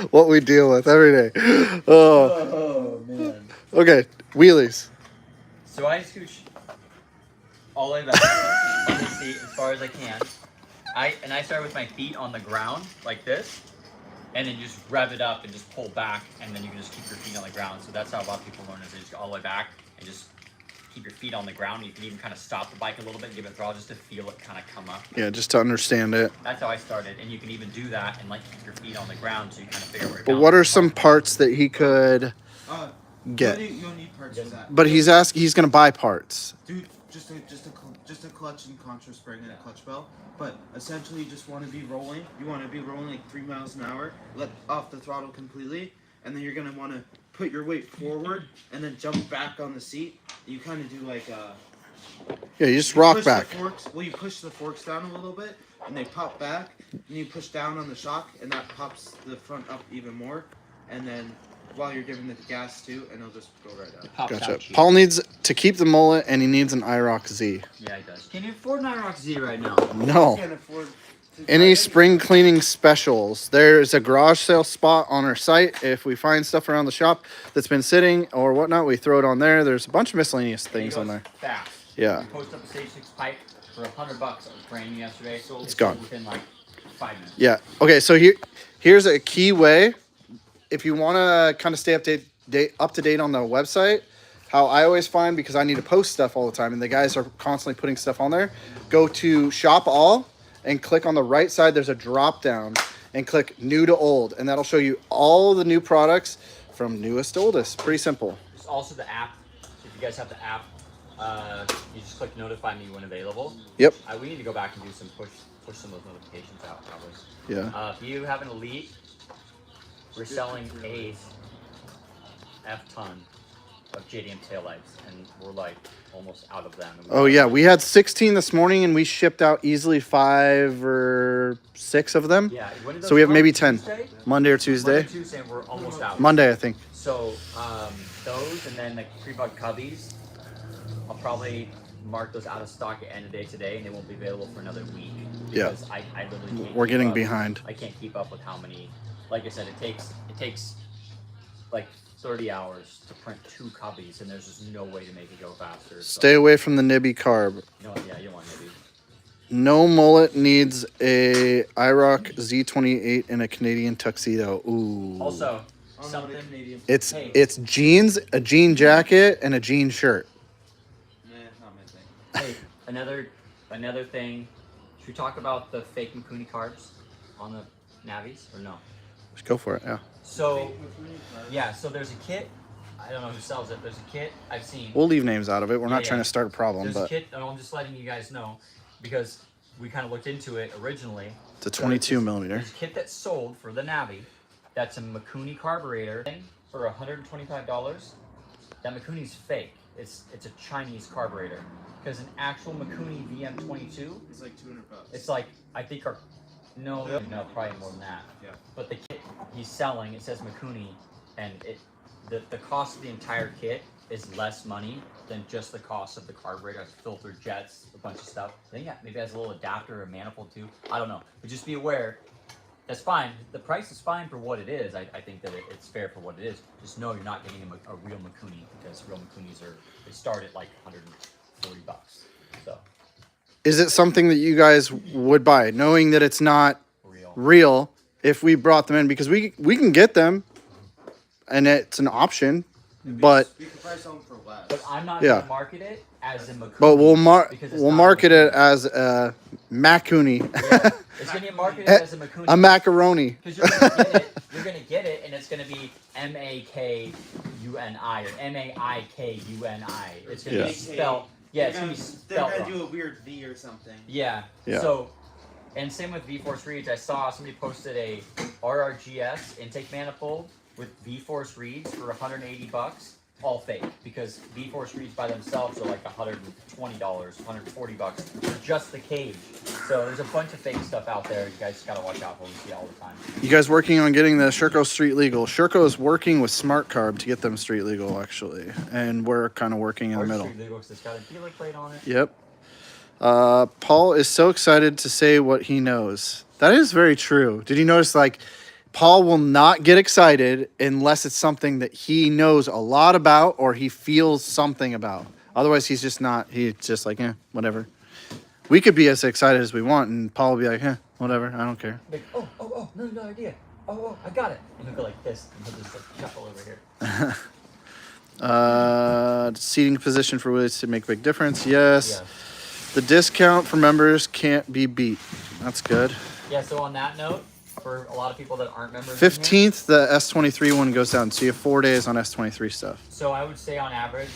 What we deal with every day. Oh, Oh man. okay. Wheelies. So I scooch all the way back on the seat as far as I can. I start with my feet on the ground like this, and then just rev it up and just pull back, and then you can just keep your feet on the ground. So that's how a lot of people learn is they just go all the way back and just keep your feet on the ground. You can even kind of stop the bike a little bit and give it throttle just to feel it kind of come up. Yeah, just to understand it. That's how I started, and you can even do that and like keep your feet on the ground so you kind of figure where you're But going. what are some parts that he could get? You don't need parts for that. But he's gonna buy parts. Dude, just a clutch and contra spring and a clutch bell. But essentially, you just want to be rolling. You want to be rolling like 3 miles an hour. Let off the throttle completely, and then you're gonna want to put your weight forward and then jump back on the seat. You kind of do like Yeah, you just you rock push back. The forks, well, you push the forks down a little bit, and they pop back. And you push down on the shock, and that pops the front up even more. And then while you're giving the gas too, and it'll just go right up. Pops Gotcha. out cheap. Paul needs to keep the mullet, and he needs an IROC Z. Yeah, he does. Can you afford an IROC Z right now? No. Can't afford to Any buy spring cleaning specials? There's a garage sale spot on our site. If we find stuff around the shop that's been sitting or whatnot, we throw it on there. There's a bunch of miscellaneous things on there. Fast. Yeah. We post up a stage 6 pipe for $100. It was brand new yesterday. Sold It's gone. within like 5 minutes. Yeah. Okay. So here's a key way. If you want to kind of stay up to date on the website, how I always find, because I need to post stuff all the time, and the guys are constantly putting stuff on there. Go to Shop All and click on the right side. There's a drop down, and click New to Old, and that'll show you all the new products from newest to oldest. Pretty simple. There's also the app. So if you guys have the app, you just click notify me when available. Yep. We need to go back and do some push some of those notifications out probably. Yeah. If you have an Elite, we're selling a F-ton of JDM taillights, and we're like almost out of them. Oh yeah, we had 16 this morning, and we shipped out easily 5 or 6 of them. Yeah. When did those So we have come? maybe 10. Tuesday? Monday or Tuesday. Monday, Tuesday, and we're almost out. Monday, I think. So those, and then the Prebug cubbies, I'll probably mark those out of stock at end of day today, and they won't be available for another week. Because I literally can't We're keep getting up. behind. I can't keep up with how many. Like I said, it takes like 30 hours to print 2 cubbies, and there's just no way to make it go faster. So, Stay away from the nibby carb. yeah, you don't want to be. No mullet needs a IROC Z28 in a Canadian tuxedo. Ooh. Also, I'm not a something. Canadian. It's jeans, a jean jacket, and a jean shirt. Nah, not my thing. Hey, another thing. Should we talk about the fake Mikuni carbs on the Navis or no? Let's go for it. Yeah. So, yeah. So there's a kit. I don't know who sells it. There's a kit I've seen. We'll leave names out of it. We're not Yeah, trying yeah. to start a problem, There's a but kit, and I'm just letting you guys know because we kind of looked into it originally. it's a 22 millimeter. There's a kit that's sold for the Navi. That's a Mikuni carburetor for $125. That Mikuni's fake. It's a Chinese carburetor because an actual Mikuni VM22. It's like $200. It's like I think no, probably more than that. Yeah. But the kit he's selling, it says Mikuni, and the cost of the entire kit is less money than just the cost of the carburetor, filtered jets, a bunch of stuff. I think maybe it has a little adapter or manifold too. I don't know. But just be aware. That's fine. The price is fine for what it is. I think that it's fair for what it is. Just know you're not getting a real Mikuni because real Mikunis they start at like $140. So Is it something that you guys would buy, knowing that it's not real if we brought them in? Because we can get them, and it's an option, but We could probably sell them for less. But I'm not Yeah. gonna market it as a Mikuni. but we'll because it's we'll not market Mikuni. it as a Makuni, It's gonna get marketed as a Mikuni. a macaroni. Because you're gonna get it, and it's gonna be MAKUNI or MAIKUNI. It's gonna Yeah. be spelled. Yeah, it's gonna be They're spelled gonna wrong. do a weird V or something. Yeah. Yeah. So, and same with V-Force reeds. I saw somebody posted a RRGS intake manifold with V-Force reeds for $180. All fake because V-Force reeds by themselves are like $120, $140 for just the cage. So there's a bunch of fake stuff out there. You guys gotta watch out for. We see all the time. You guys working on getting the Sherco street legal? Sherco is working with Smart Carb to get them street legal, actually, and we're kind of working in the Ours middle. street legal 'cause it's got a dealer plate on it. Yep. Paul is so excited to say what he knows. That is very true. Did you notice, like, Paul will not get excited unless it's something that he knows a lot about or he feels something about. Otherwise, he's just not. He's just like, whatever. We could be as excited as we want, and Paul will be like, whatever. I don't care. Like, oh, no idea. Oh, I got it. And he'll go like this, and he'll just like shuffle over here. Seating position for wheelies to make a big difference. Yes. Yeah. The discount for members can't be beat. That's good. Yeah. So on that note, for a lot of people that aren't members, in here, 15th, the S23 one goes down. So you have 4 days on S23 stuff. So I would say on average,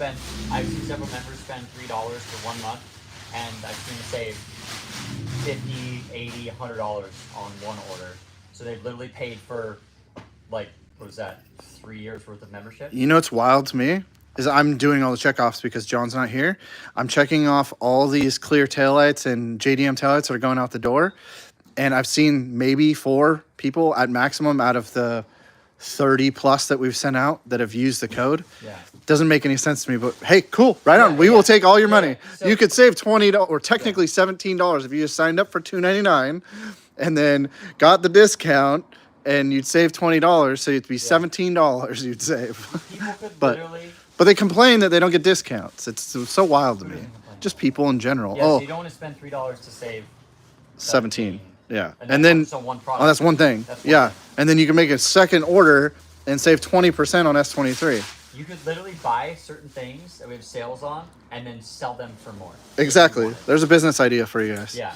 I've seen several members spend $3 for 1 month, and I've seen them save $50, $80, $100 on one order. So they've literally paid for, like, what was that, 3 years worth of membership? You know what's wild to me is I'm doing all the checkoffs because John's not here. I'm checking off all these clear taillights and JDM taillights that are going out the door. And I've seen maybe 4 people at maximum out of the 30 plus that we've sent out that have used the code. Yeah. Doesn't make any sense to me, but hey, cool, right on. We will take all your money. So- You could save $20 or technically $17 if you just signed up for $2.99 and then got the discount, and you'd save $20, so it'd be $17 you'd save. People could But- literally... But they complain that they don't get discounts. It's so wild to me. Just people in general. Yeah, so you don't want to spend $3 to save 17. Yeah. And And then that's on one product. oh, that's one thing. That's one Yeah. thing. And then you can make a second order and save 20% on S23. You could literally buy certain things that we have sales on and then sell them for more. Exactly. There's a business idea for you guys. Yeah.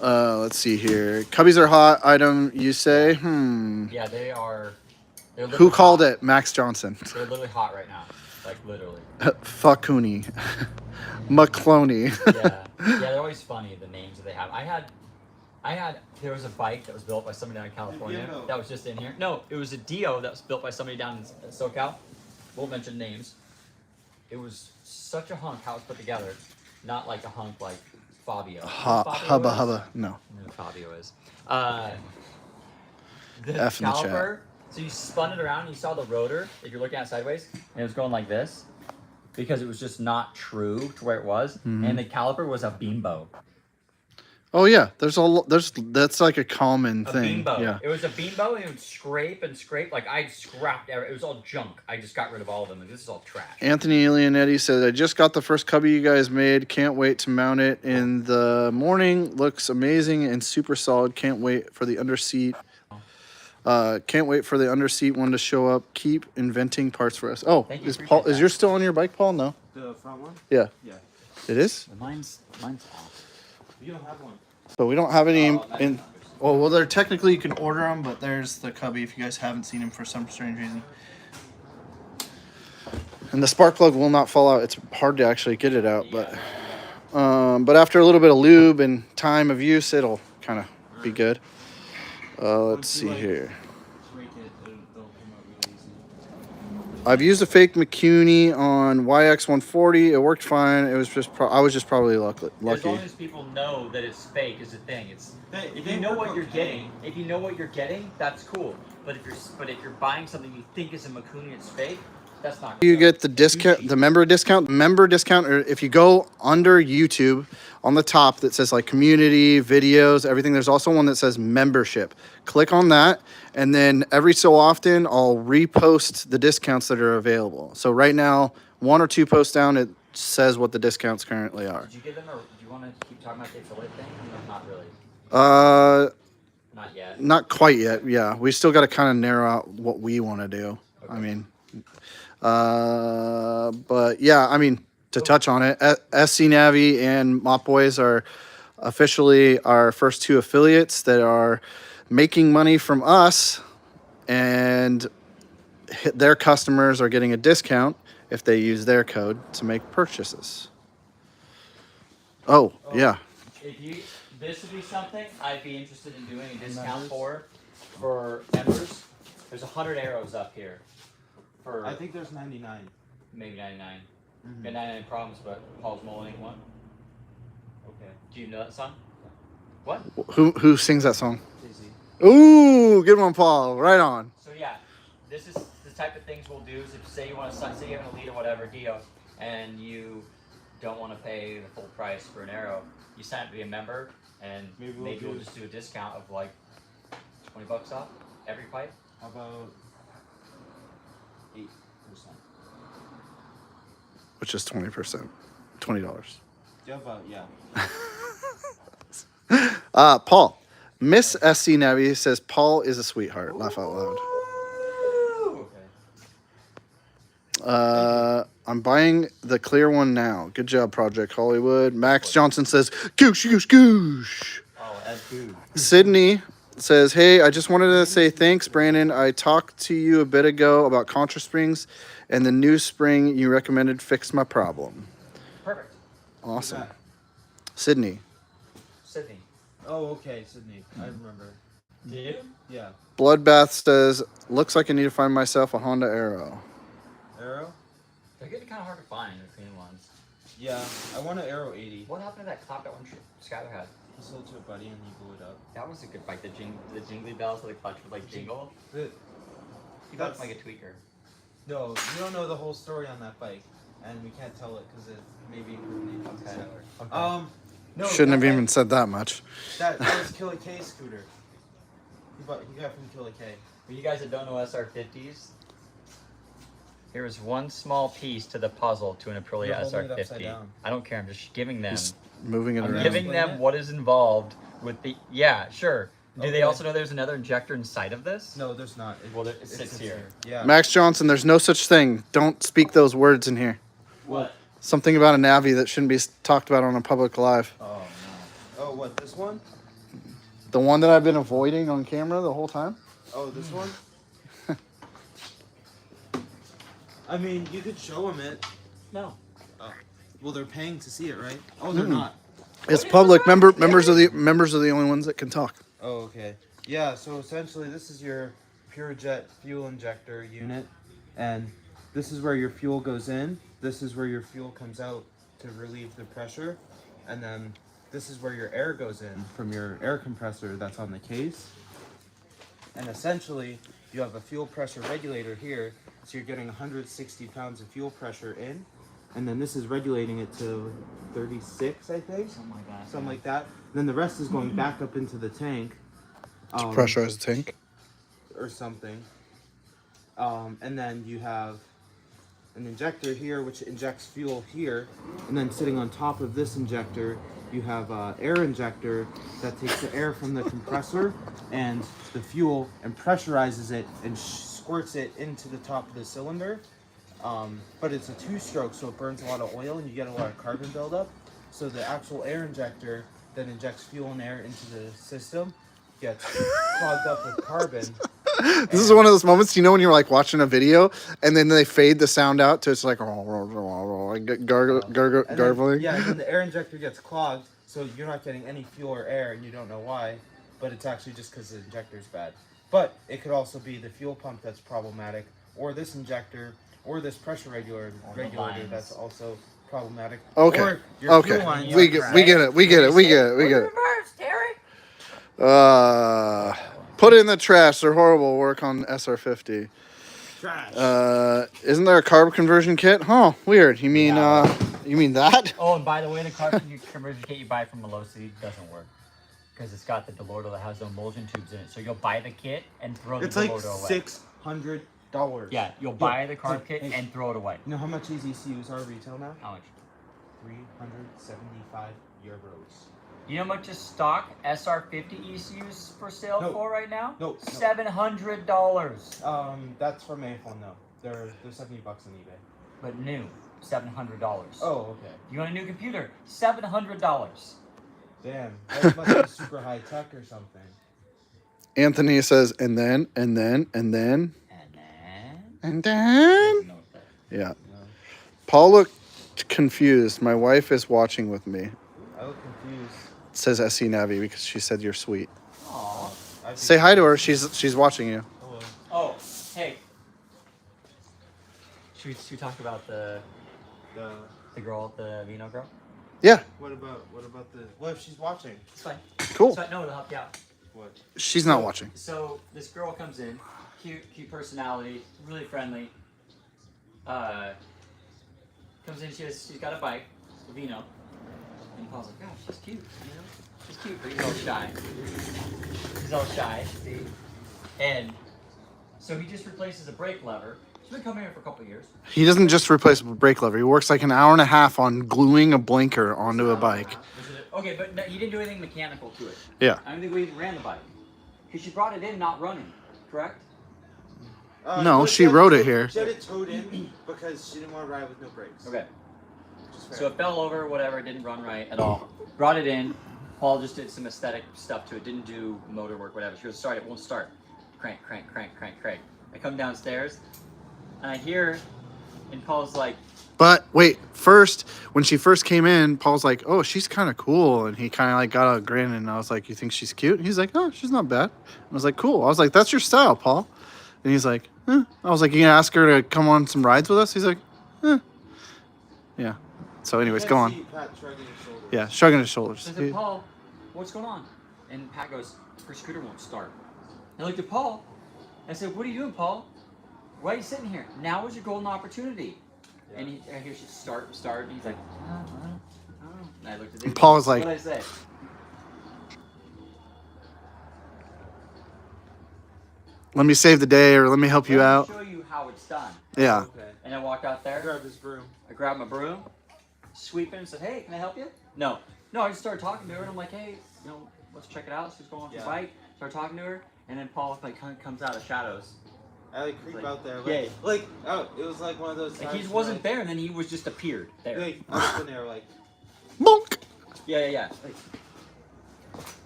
Let's see here. Cubbies are hot item, you say? Yeah, they are. They're Who literally called hot. it? Max Johnson. They're literally hot right now. Like literally. Fakuni. McCloney. Yeah, they're always funny, the names that they have. There was a bike that was built by somebody down in California that was just in here. No, it was a Dio that was built by somebody down in SoCal. Won't mention names. It was such a hunk how it was put together. Not like a hunk like Fabio. Hubba hubba. No. I don't know what Fabio is. The F in the chat. caliper, so you spun it around and you saw the rotor, if you're looking at it sideways, and it was going like this because it was just not true to where it was. And the caliper was a bimbo. Oh yeah, that's like a common A thing. bimbo. Yeah. It was a bimbo, and it would scrape and scrape. Like I scrapped it was all junk. I just got rid of all of them, and this is all trash. Anthony Leonetti said, I just got the first cubby you guys made. Can't wait to mount it in the morning. Looks amazing and super solid. Can't wait for the underseat. Can't wait for the underseat one to show up. Keep inventing parts for us. Oh, Thank you, is appreciate Paul? Is that. yours still on your bike, Paul? No. The front one? Yeah. Yeah. It is. Mine's off. You don't have one. But we don't have any Oh, that's in. not Well, they're technically you can order them, but there's the cubby if you guys haven't seen him for some strange reason. And the spark plug will not fall out. It's hard to actually get it out, but after a little bit of lube and time of use, it'll kind of be good. Let's see here. Break it, they'll come out really easy. I've used a fake McCuney on YX140. It worked fine. It was just I was just probably As long lucky. as people know that it's fake is the thing. It's if they you know work what you're okay. getting, that's cool. But if you're buying something you think is a McCooney, it's fake. That's not. You get the discount, the member discount, or if you go under YouTube on the top that says like community, videos, everything, there's also one that says membership. Click on that, and then every so often I'll repost the discounts that are available. So right now, 1 or 2 posts down, it says what the discounts currently are. Did you give them, or do you want to keep talking about the affiliate thing? Or not really. Not Not yet. Not quite yet. Yeah, we still got to kind of narrow out what we want to do. Okay. I mean, but yeah, I mean, to touch on it, SC Navi and Mop Boys are officially our first 2 affiliates that are making money from us, and their customers are getting a discount if they use their code to make purchases. Oh, yeah. This would be something I'd be interested in doing a discount for members. There's 100 arrows up here. For I think there's 99. maybe 99. Got 99 problems, but Paul's Mole ain't one. Okay. Do you know that song? What? Who sings that song? Easy. Ooh, good one, Paul. Right on. So yeah, this is the type of things we'll do. Is if say you want to say you have an elite or whatever Dio, and you don't want to pay the full price for an arrow, you sign up to be a member, and maybe we'll just do a discount of like $20 off every pipe. How about 8%? Which is 20%. $20. Yeah, about, yeah. Paul. Miss SC Navi says Paul is a sweetheart. Laugh out loud. Okay. I'm buying the clear one now. Good job, Project Hollywood. Max Johnson says, goosh, goosh, goosh. Oh, that's good. Sydney says, hey, I just wanted to say thanks, Brandon. I talked to you a bit ago about Contra Springs, and the new spring you recommended fixed my problem. Perfect. Awesome. Who's that? Sydney. Sydney. Oh, okay, Sydney. I remember. Do you? Yeah. Bloodbath says, looks like I need to find myself a Honda Arrow. Arrow? They're getting kind of hard to find, the clean ones. Yeah. I want an Arrow 80. What happened to that clap that one Skyler had? He sold to a buddy and he blew it up. That was a good bike. The jingly bells with the clutch would like jingle. The, He bought That's- like a tweaker. no, you don't know the whole story on that bike. And we can't tell it because it maybe incriminating to Okay. Skyler. Okay. No, Shouldn't have that even bike- said that much. That was Killer K's scooter. He got from Killer K. For you guys that don't know SR50s, here is one small piece to the puzzle to an Aprilia You're holding it upside SR50. down. I don't care. I'm just giving them. Just moving it I'm around. giving Explain them it? what is involved with the. Yeah, sure. Do they Okay. also know there's another injector inside of this? No, there's not. Well, it sits here. Yeah. Max Johnson, there's no such thing. Don't speak those words in here. What? Something about a Navi that shouldn't be talked about on a public live. Oh no. Oh, what, this one? The one that I've been avoiding on camera the whole time. Oh, this one? I mean, you could show them it. No. Well, they're paying to see it, right? Oh, they're Mm-mm. not. It's public. Members are the only ones that can talk. Oh, okay. Yeah, so essentially this is your pure jet fuel injector unit, and this is where your fuel goes in, this is where your fuel comes out to relieve the pressure, and then this is where your air goes in from your air compressor that's on the case. And essentially you have a fuel pressure regulator here, so you're getting 160 pounds of fuel pressure in, and then this is regulating it to 36, I think. Something like that. Then the rest is going back up into the tank. To pressurize the tank. Or something. And then you have an injector here, which injects fuel here. And then sitting on top of this injector, you have an air injector that takes the air from the compressor and the fuel and pressurizes it and squirts it into the top of the cylinder. But it's a two-stroke, so it burns a lot of oil and you get a lot of carbon buildup. So the actual air injector that injects fuel and air into the system gets clogged up with carbon. This is one of those moments, you know, when you're like watching a video and then they fade the sound out to it's like gargling. Yeah, and then the air injector gets clogged, so you're not getting any fuel or air and you don't know why, but it's actually just because the injector's bad. But it could also be the fuel pump that's problematic, or this injector, or this pressure regulator that's also problematic. Okay. Or your Okay. fuel lines We get it. Put it in the trash. They're horrible. Work on SR50. trash. Isn't there a carb conversion kit? Huh, weird. You mean that? Oh, and by the way, the conversion kit you buy from Velocity doesn't work. Because it's got the Delorto that has the emulsion tubes in it. So you'll buy the kit and throw the It's like Delorto away. $600. Yeah, you'll buy the carb kit and throw it away. You know how much these ECUs are retail now? How much? 375 euros. You know how much is stock SR50 ECUs for sale for right now? No. $700. That's from iPhone though. They're $70 on eBay. But new, $700. Oh, okay. You want a new computer? $700. Damn, that must be super high tech or something. Anthony says, and then. And then. Yeah. No. Paul looked confused. My wife is watching with me. I look confused. It says SC Navi because she said you're sweet. Aww. Say hi to her. She's watching you. Hello. Oh, hey. Should we talk about the girl, the Vino girl? Yeah. What if she's watching? It's fine. Cool. So, no, it'll help you out. What? She's not watching. So this girl comes in, cute personality, really friendly. Comes in, she's got a bike, a Vino, and Paul's like, gosh, she's cute, you know? She's cute, but he's all shy. See? And so he just replaces a brake lever. She's been coming here for a couple of years. He doesn't just replace a brake lever. He works like an hour and a half on gluing a blinker onto a bike. Okay, but no, he didn't do anything mechanical to it. Yeah. I don't think we even ran the bike. Because she brought it in not running, correct? No, she rode it here. She had it towed in because she didn't want to ride with no brakes. Okay. So it fell over, whatever, it didn't run right at all. Brought it in. Paul just did some aesthetic stuff to it. Didn't do motor work, whatever. She goes, sorry, it won't start. Crank. I come downstairs, and I hear, and Paul's like... But wait, first, when she first came in, Paul's like, oh, she's kind of cool. And he kind of like got a grin, and I was like, you think she's cute? And he's like, oh, she's not bad. I was like, cool. I was like, that's your style, Paul. And he's like, eh. I was like, you gonna ask her to come on some rides with us? He's like, eh. Yeah. So anyways, go on. Yeah, shrugging his shoulders. So I said, Paul, what's going on? And Pat goes, her scooter won't start. And I looked at Paul, and I said, what are you doing, Paul? Why are you sitting here? Now is your golden opportunity. Yeah. And I hear she start, and he's like, oh. And I looked at him. Paul was like, what did I say? let me save the day, or let me help you out. Let me show you how it's done. Yeah. Okay. And I walked out there. I grabbed his broom. I grabbed my broom, sweeping, and said, hey, can I help you? No, I just started talking to her, and I'm like, hey, you know, let's check it out. She's going off the bike. Start talking to her, and then Paul like comes out of shadows. I like creep out there. It was like one of those. Like he wasn't there, and then he was just appeared there. Like, I was in there like. Bonk. Yeah. Like,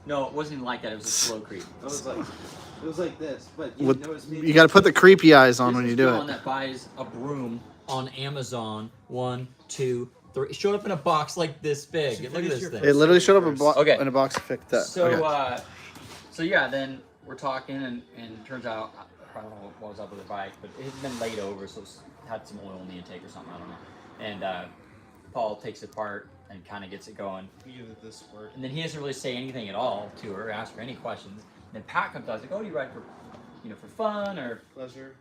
no, it wasn't even like that. It was a slow creep. I was like. It was like this, but With, notice me. you got to put the creepy eyes on when you do This is it. that buys a broom on Amazon. 1, 2, 3. It showed up in a box like this big. So Look at finish this your thing. It literally showed up Okay. in a box to fix that. So, Okay. so yeah, then we're talking, and it turns out, I don't know what was up with the bike, but it had been laid over, so it's had some oil in the intake or something, I don't know. And Paul takes it apart and kind of gets it going. Give it this squirt. And then he doesn't really say anything at all to her, ask her any questions. And then Pat comes out, like, oh, you ride for, for fun or pleasure?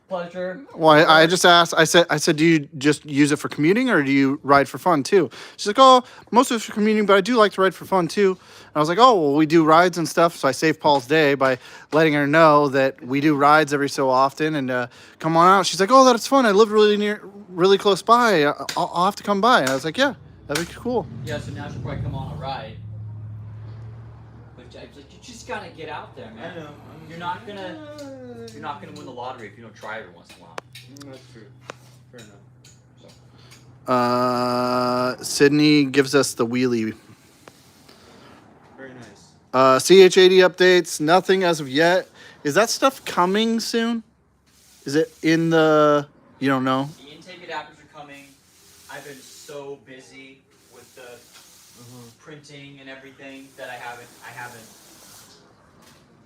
Well, I just asked. I said, do you just use it for commuting, or do you ride for fun too? She's like, oh, most of it's for commuting, but I do like to ride for fun too. And I was like, oh, well, we do rides and stuff. So I saved Paul's day by letting her know that we do rides every so often, and come on out. She's like, oh, that's fun. I live really close by. I'll have to come by. And I was like, yeah, that'd be cool. Yeah, so now she'll probably come on a ride. But I was like, you just gotta get out there, man. I know. You're not gonna win the lottery if you don't try every once in a while. That's true. Fair enough. Sydney gives us the wheelie. Very nice. CH80 updates, nothing as of yet. Is that stuff coming soon? Is it in the? You don't know. The intake adapters are coming. I've been so busy with the printing and everything that I haven't.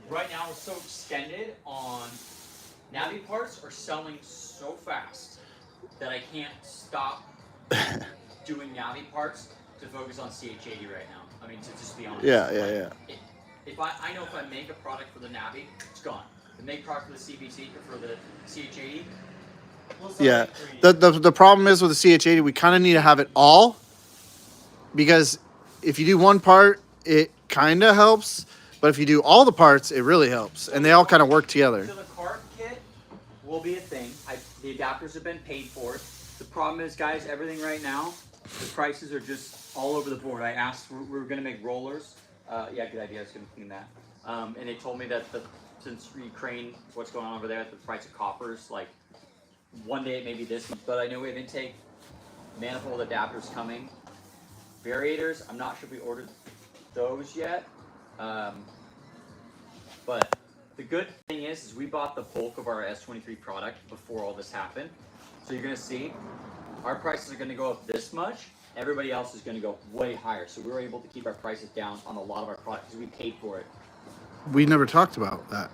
Right now we're so extended on Navi parts are selling so fast that I can't stop doing Navi parts to focus on CH80 right now. I mean, to just be honest. Yeah. If I know if I make a product for the Navi, it's gone. If I make a product for the CBT or for the CH80. Yeah. The problem is with the CH80, we kind of need to have it all, because if you do one part, it kind of helps. But if you do all the parts, it really helps, and they all kind of work together. So the cart kit will be a thing. The adapters have been paid for. The problem is, guys, everything right now, the prices are just all over the board. I asked, we were going to make rollers. Yeah, good idea. I was going to clean that. And they told me that since Ukraine, what's going on over there, the price of copper is like, one day it may be this, but I know we have intake manifold adapters coming. Variators, I'm not sure if we ordered those yet. But the good thing is we bought the bulk of our S23 product before all this happened. So you're going to see our prices are going to go up this much. Everybody else is going to go way higher. So we were able to keep our prices down on a lot of our products because we paid for it. We never talked about that.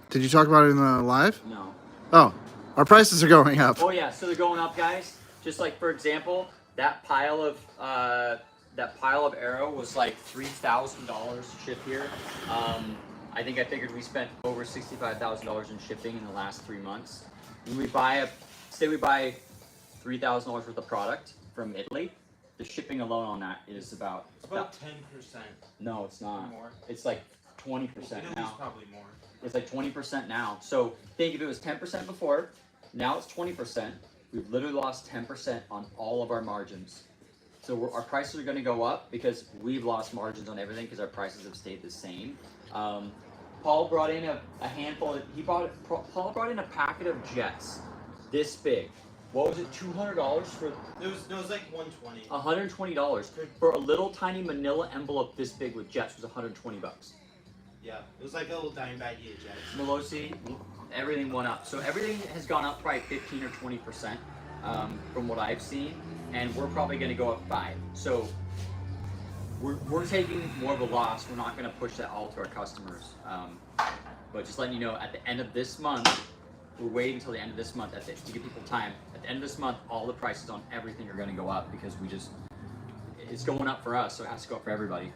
Did you talk about it in the live? No. Oh, our prices are going up. Oh yeah, so they're going up, guys. Just like, for example, that pile of Arrow was like $3,000 to ship here. I think I figured we spent over $65,000 in shipping in the last 3 months. When we buy say we buy $3,000 worth of product from Italy, the shipping alone on that is about 10%. No, it's not. More. It's like 20% now. It's probably more. It's like 20% now. So think if it was 10% before, now it's 20%. We've literally lost 10% on all of our margins. So our prices are going to go up because we've lost margins on everything because our prices have stayed the same. Paul brought in a handful. Paul brought in a packet of jets this big. What was it? $200 for? It was like $120. $120 for a little tiny Manila envelope this big with jets was $120. Yeah, it was like a little dime baggie of jets. Melosi, everything went up. So everything has gone up probably 15 or 20% from what I've seen, and we're probably going to go up 5. So we're taking more of a loss. We're not going to push that all to our customers. But just letting you know, at the end of this month, we're waiting until the end of this month to give people time. At the end of this month, all the prices on everything are going to go up because it's going up for us, so it has to go up for everybody.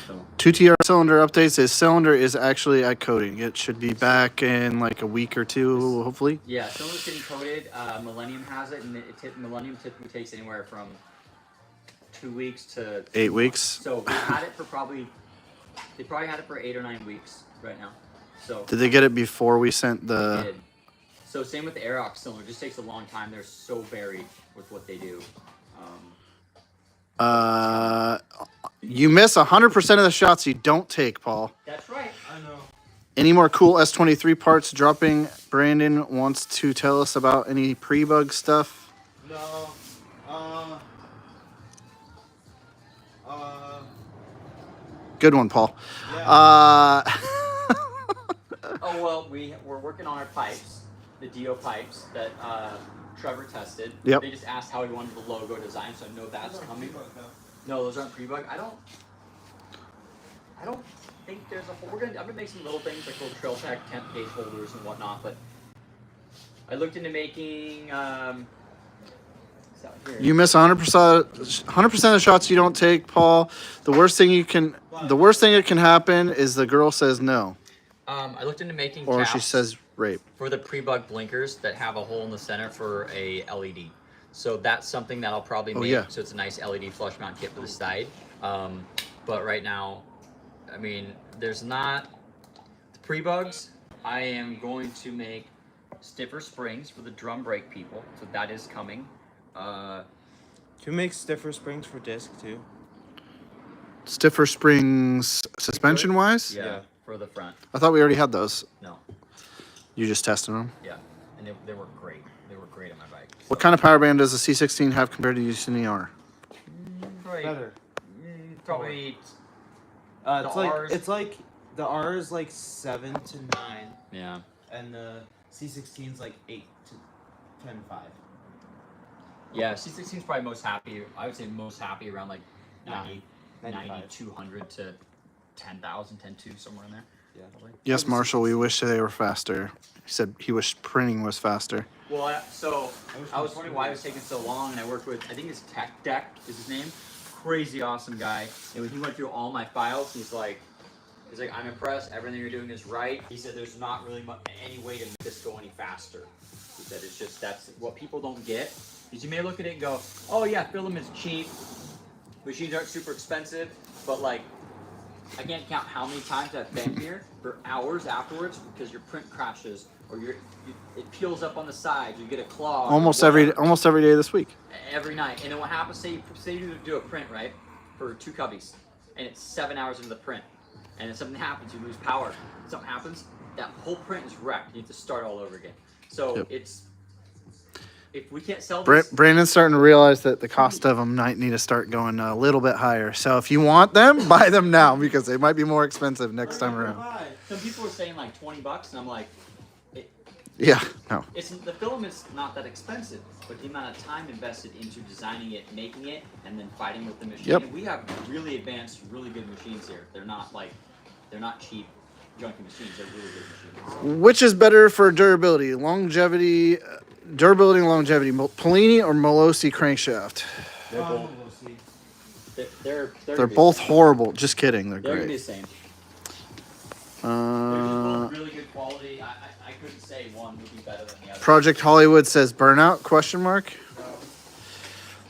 So 2TR cylinder updates. His cylinder is actually at coating. It should be back in like a week or two, hopefully. Yeah, cylinder's getting coated. Millennium has it, and Millennium typically takes anywhere from 2 weeks to 8 weeks. So they had it for they probably had it for 8 or 9 weeks right now. So Did they get it before we sent the? they did. So same with the Aerox cylinder. It just takes a long time. They're so buried with what they do. You miss 100% of the shots you don't take, Paul. That's right. I know. Any more cool S23 parts dropping? Brandon wants to tell us about any Prebug stuff. No. Good one, Paul. Yeah. Oh, well, we're working on our pipes, the DO pipes that Trevor tested. Yep. They just asked how he wanted the logo design, so I know that's coming. No, those aren't Prebug. I don't think there's a. I'm gonna make some little things like little trail pack temp page holders and whatnot, but I looked into making. It's out here. You miss 100% of the shots you don't take, Paul. The worst thing that can happen is the girl says no, I looked into making or caps she says rape. for the Prebug blinkers that have a hole in the center for a LED. So that's something that I'll probably make. Yeah. So it's a nice LED flush mount kit for the side. But right now, I mean, there's not the Prebugs. I am going to make stiffer springs for the drum brake people. So that is coming. Can we make stiffer springs for disc too? Stiffer springs suspension wise? Yeah, for the front. I thought we already had those. No. You just tested them. Yeah. And they were great. They were great on my bike. What kind of power band does the C16 have compared to the UCNR? Better. Probably. It's like the R is like 7 to 9, Yeah. and the C16 is like 8 to 10.5. Yeah, C16 is probably most happy. I would say most happy around like 90, 95. 9,200 to 10,000, 10,200, somewhere in there. Yeah. Probably. Yes, Marshall, we wish they were faster. He said he wished printing was faster. Well, I was wondering why it was taking so long, and I worked with, I think it's Tech Deck is his name. Crazy awesome guy. And when he went through all my files, he's like, I'm impressed. Everything you're doing is right. He said there's not really any way to make this go any faster. He said it's just that's what people don't get. Because you may look at it and go, oh yeah, filament's cheap. Machines aren't super expensive, but like, I can't count how many times I've been here for hours afterwards because your print crashes or it peels up on the sides. You get a claw. Almost every day this week. Every night. And then what happens? Say you do a print right for 2 cubbies, and it's 7 hours into the print, and then something happens. You lose power. Something happens. That whole print is wrecked. You have to start all over again. So it's. If we can't sell this, Brandon's starting to realize that the cost of them might need to start going a little bit higher. So if you want them, buy them now because they might be more expensive next time around. some people are saying like $20, and I'm like, Yeah, no. it's the filament's not that expensive, but the amount of time invested into designing it, making it, and then fighting with the machine. Yep. And we have really advanced, really good machines here. They're not cheap, junky machines. They're really good machines. Which is better for durability, longevity, and longevity, Polini or Molosi crankshaft? They're both. They're both horrible. Just kidding. They're They're gonna be great. the same. They're just both really good quality. I couldn't say one would be better than the other. Project Hollywood says burnout? Question mark.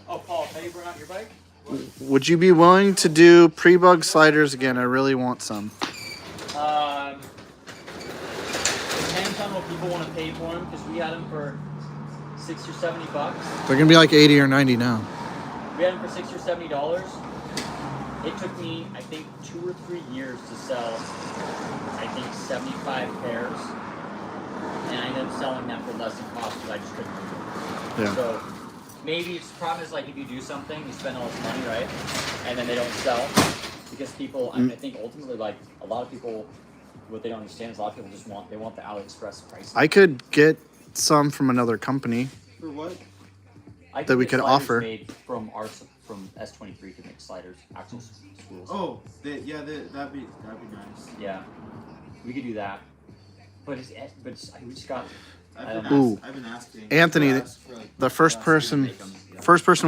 Oh, Paul, have you burned out your bike? Would you be willing to do pre-bug sliders again? I really want some. Depends on what people want to pay for them, because we had them for $60 or $70. They're gonna be like 80 or 90 now. We had them for $60 or $70. It took me, I think, 2 or 3 years to sell, I think, 75 pairs. And I ended up selling them for less than cost because I just couldn't move them. Yeah. So maybe the problem is like if you do something, you spend all this money, right? And then they don't sell. Because people, I think ultimately, like a lot of people, what they don't understand is a lot of people just want the AliExpress price. I could get some from another company. For what? that we could offer. Made from S23 to make sliders, actual spools. Oh, that'd be nice. Yeah, we could do that. But we just got. I've been asking. Anthony, the first person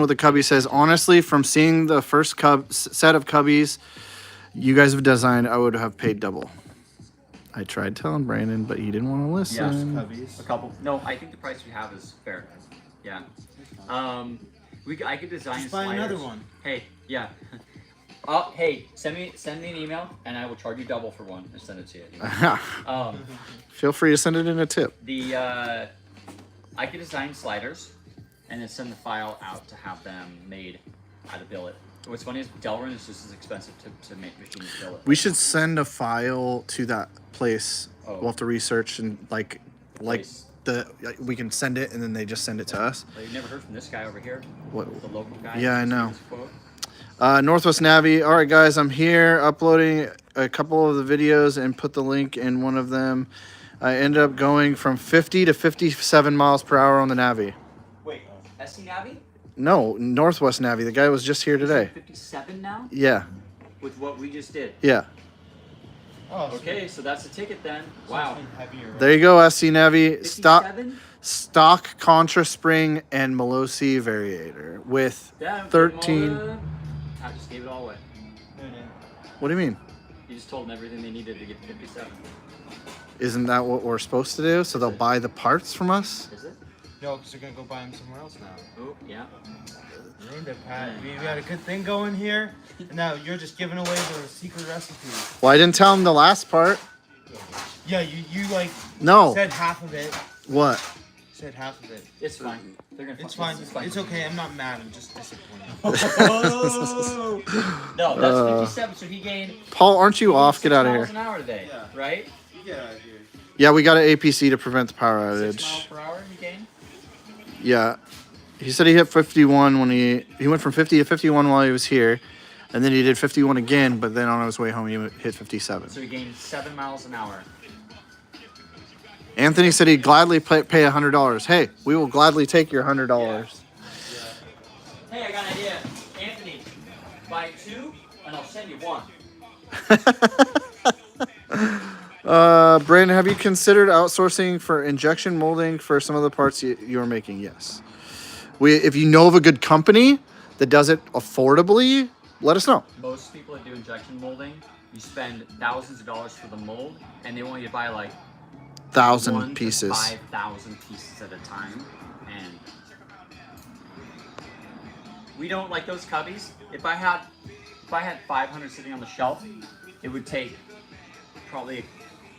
with the cubby says, honestly, from seeing the first set of cubbies you guys have designed, I would have paid double. I tried telling Brandon, but he didn't want to listen. Cubbies. A couple. No, I think the price we have is fair. Yeah. I could design Just buy sliders. another one. Hey, yeah. Hey, send me an email and I will charge you double for one and send it to you. Feel free to send it in a tip. I could design sliders and then send the file out to have them made out of billet. What's funny is Delrin is just as expensive to make machines billet. We should send a file to that place. Oh. We'll have to research and Place. we can send it and then they just send it to us. Well, you've never heard from this guy over here? What? The local guy? Yeah, I know. This quote? Northwest Navi. All right, guys, I'm here uploading a couple of the videos and put the link in one of them. I ended up going from 50 to 57 miles per hour on the Navi. Wait, SC Navi? No, Northwest Navi. The guy was just here today. 57 now? Yeah, With what we just did. yeah. Oh, Okay, so that's a ticket then. Wow. Heavier, right? There you go, SC Navi. 57? Stock Contra Spring and Melosi variator with Yeah, 13. I just gave it all away. What do you mean? You just told them everything they needed to get to 57. Isn't that what we're supposed to do? So they'll buy the parts from us? Is it? No, because they're gonna go buy them somewhere else now. Oh, yeah. We got a good thing going here. And now you're just giving away the secret recipe. Well, I didn't tell him the last part. Yeah, you like No. said half of it. What? Said half of it. It's fine. They're gonna It's fine. It's okay. I'm not mad. I'm just disappointed. Oh! No, that's 57. So he gained. Paul, aren't you off? Get 6 out of miles here. an hour today, Yeah. right? Get out of here. Yeah, we got an APC to prevent the power 6 miles outage. per hour he gained. Yeah. He said he hit 51 when he went from 50 to 51 while he was here. And then he did 51 again, but then on his way home he hit 57. So he gained 7 miles an hour. Anthony said he'd gladly pay $100. Hey, we will gladly take your $100. Hey, I got an idea. Anthony, buy 2 and I'll send you 1. Brandon, have you considered outsourcing for injection molding for some of the parts you're making? Yes. If you know of a good company that does it affordably, let us know. Most people that do injection molding, you spend thousands of dollars for the mold, and they want you to buy like 1,000 1 to pieces. 5,000 pieces at a time, and we don't like those cubbies. If I had 500 sitting on the shelf, it would take probably a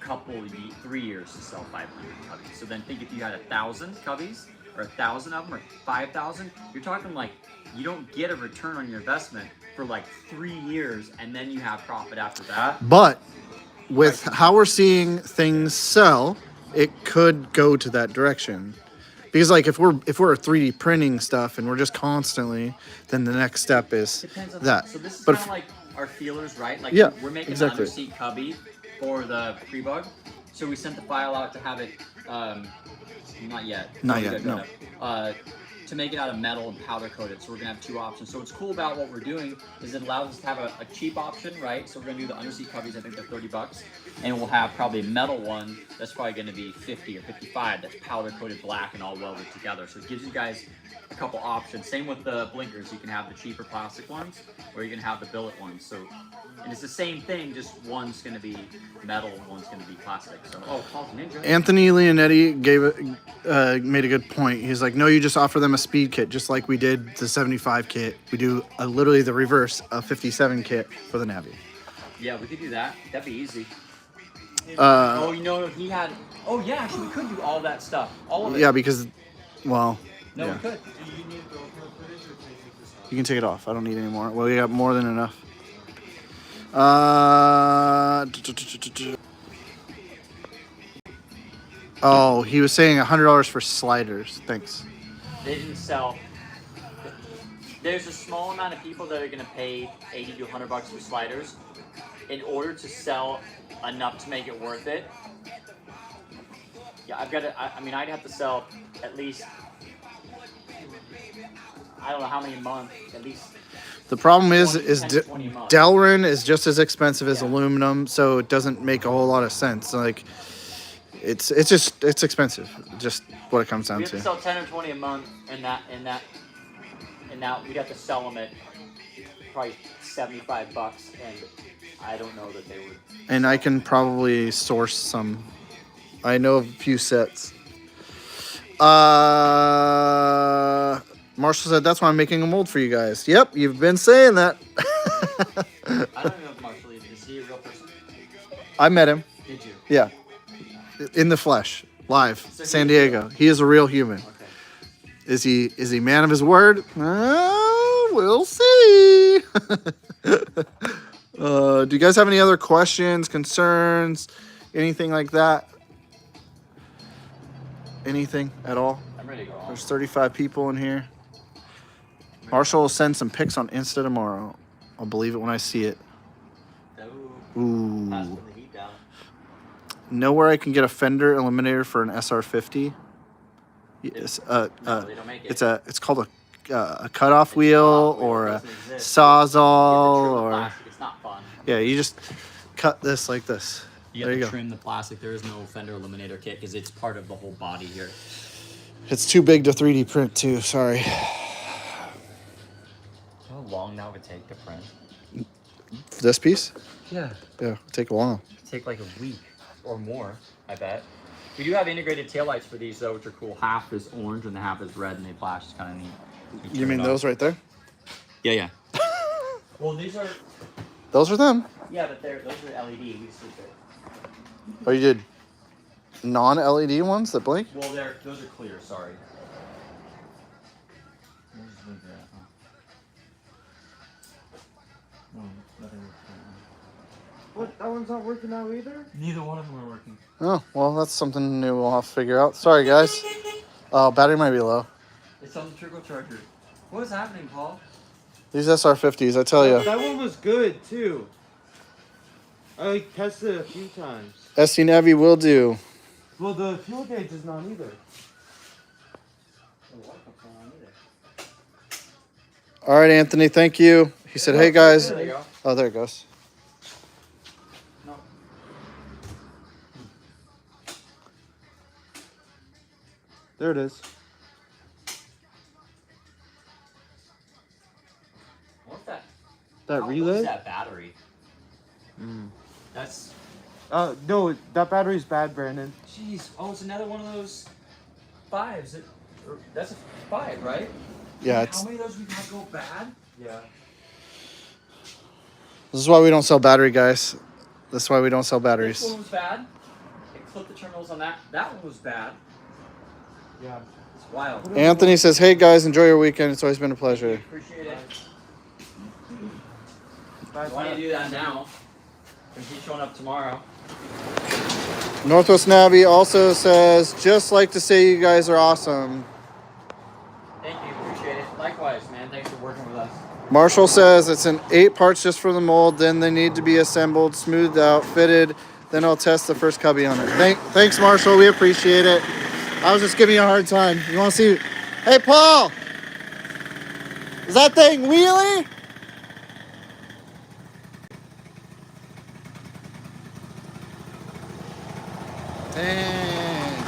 couple, 3 years to sell 500 cubbies. So then think if you had 1,000 cubbies, or 1,000 of them, or 5,000, you're talking like you don't get a return on your investment for like 3 years, and then you have profit after that. But with how we're seeing things sell, it could go to that direction. Because like if we're 3D printing stuff and we're just constantly, then the next step is Depends on that. So this is But kind of like our feelers, right? Like Yeah, we're making exactly. the underseat cubby for the Prebug. So we sent the file out to have it, not yet. Not We yet, got no. done up. To make it out of metal and powder coated. So we're gonna have 2 options. So what's cool about what we're doing is it allows us to have a cheap option, right? So we're gonna do the underseat cubbies. I think they're $30, and we'll have probably a metal one that's probably gonna be 50 or 55. That's powder coated black and all welded together. So it gives you guys a couple options. Same with the blinkers. You can have the cheaper plastic ones, or you can have the billet ones. So, and it's the same thing. Just one's gonna be metal, one's gonna be plastic. So, oh, Paul's Ninja. Anthony Leonetti made a good point. He's like, no, you just offer them a speed kit, just like we did the 75 kit. We do literally the reverse, a 57 kit for the Navi. Yeah, we could do that. That'd be easy. Uh, Oh, you know, he had. Oh, yeah, actually, we could do all that stuff. All of it. yeah, because, well, No, yeah. we could. Do you need GoPro footage or can you take this off? You can take it off. I don't need any more. Well, we got more than enough. Oh, he was saying $100 for sliders. Thanks. They didn't sell. There's a small amount of people that are going to pay 80 to 100 bucks for sliders in order to sell enough to make it worth it. Yeah, I've got to, I mean, I'd have to sell at least, I don't know how many a month, at least. The problem is 10 to 20 a month. Delrin is just as expensive as Yeah. aluminum, so it doesn't make a whole lot of sense. Like, it's expensive. Just what it comes down We have to to. sell 10 or 20 a month, and we'd have to sell them at probably 75 bucks, and I don't know that they would. And I can probably source some. I know of a few sets. Marshall said, that's why I'm making a mold for you guys. Yep, you've been saying that. I don't know if Marshall is he a real person? I met him. Did you? Yeah. In the flesh. Live. So San he's Diego. He is a real human. Okay. Is he man of his word? We'll see. Do you guys have any other questions, concerns, anything like that? Anything at all? I'm ready to go. There's 35 people in here. Marshall will send some pics on Insta tomorrow. I'll believe it when I see it. Ooh. Pass Ooh. the heat down. know where I can get a fender eliminator for an SR50? Yes, No, they don't make it. it's called a cutoff wheel or a sawzall or It's not fun. yeah. You just cut this like this. You There have you to go. trim the plastic. There is no fender eliminator kit because it's part of the whole body here. It's too big to 3D print too. Sorry. How long that would take to print? This piece? Yeah. Yeah, it'll take a while. It'd take like a week or more, I bet. We do have integrated taillights for these though, which are cool. Half is orange and the half is red, and they flash. It's kind of neat. You mean those right there? Yeah, yeah. Well, these are. Those are them. Yeah, but those are LED. We see it. Oh, you did non-LED ones that blink? Well, those are clear. Sorry. We'll just leave that, huh? No, nothing. What? That one's not working out either? Neither one of them are working. Oh, well, that's something new we'll have to figure out. Sorry, guys. Battery might be low. It's on the turbocharger. What is happening, Paul? These SR50s, I tell you. That one was good too. I like tested it a few times. SC Navi will do. Well, the fuel gauge is not either. All right, Anthony, thank you. He said, hey, guys. There you go. Oh, there it goes. No. There it is. What's that? That How relay? is that battery? That's. No, that battery's bad, Brandon. Jeez. Oh, it's another one of those 5s. That's a 5, right? Yeah, How many of those we've had go bad? Yeah. this is why we don't sell battery, guys. This is why we don't sell This batteries. one was bad. It clipped the terminals on that. That one was bad. Yeah. It's wild. Anthony says, hey, guys, enjoy your weekend. It's always been a pleasure. Appreciate it. Bye, Why don't you do that now? If he's showing up tomorrow. Northwest Navi also says, just like to say you guys are awesome. Thank you. Appreciate it. Likewise, man. Thanks for working with us. Marshall says it's an 8 parts just for the mold. Then they need to be assembled, smoothed out, fitted. Then I'll test the first cubby on it. Thanks, Marshall. We appreciate it. I was just giving you a hard time. You want to see? Hey, Paul. Is that thing wheelie? Dang.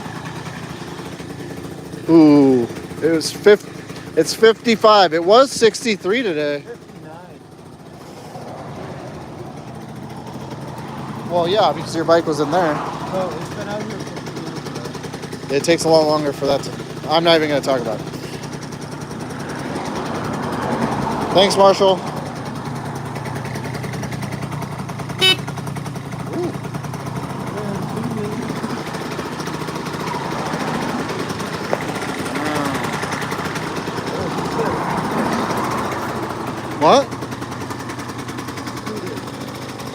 Ooh, it was 50. It's 55. It was 63 today. 59. Well, yeah, because your bike was in there. No, it's been out here for 2 minutes. It takes a lot longer for that to... I'm not even going to talk about it. Thanks, Marshall. What?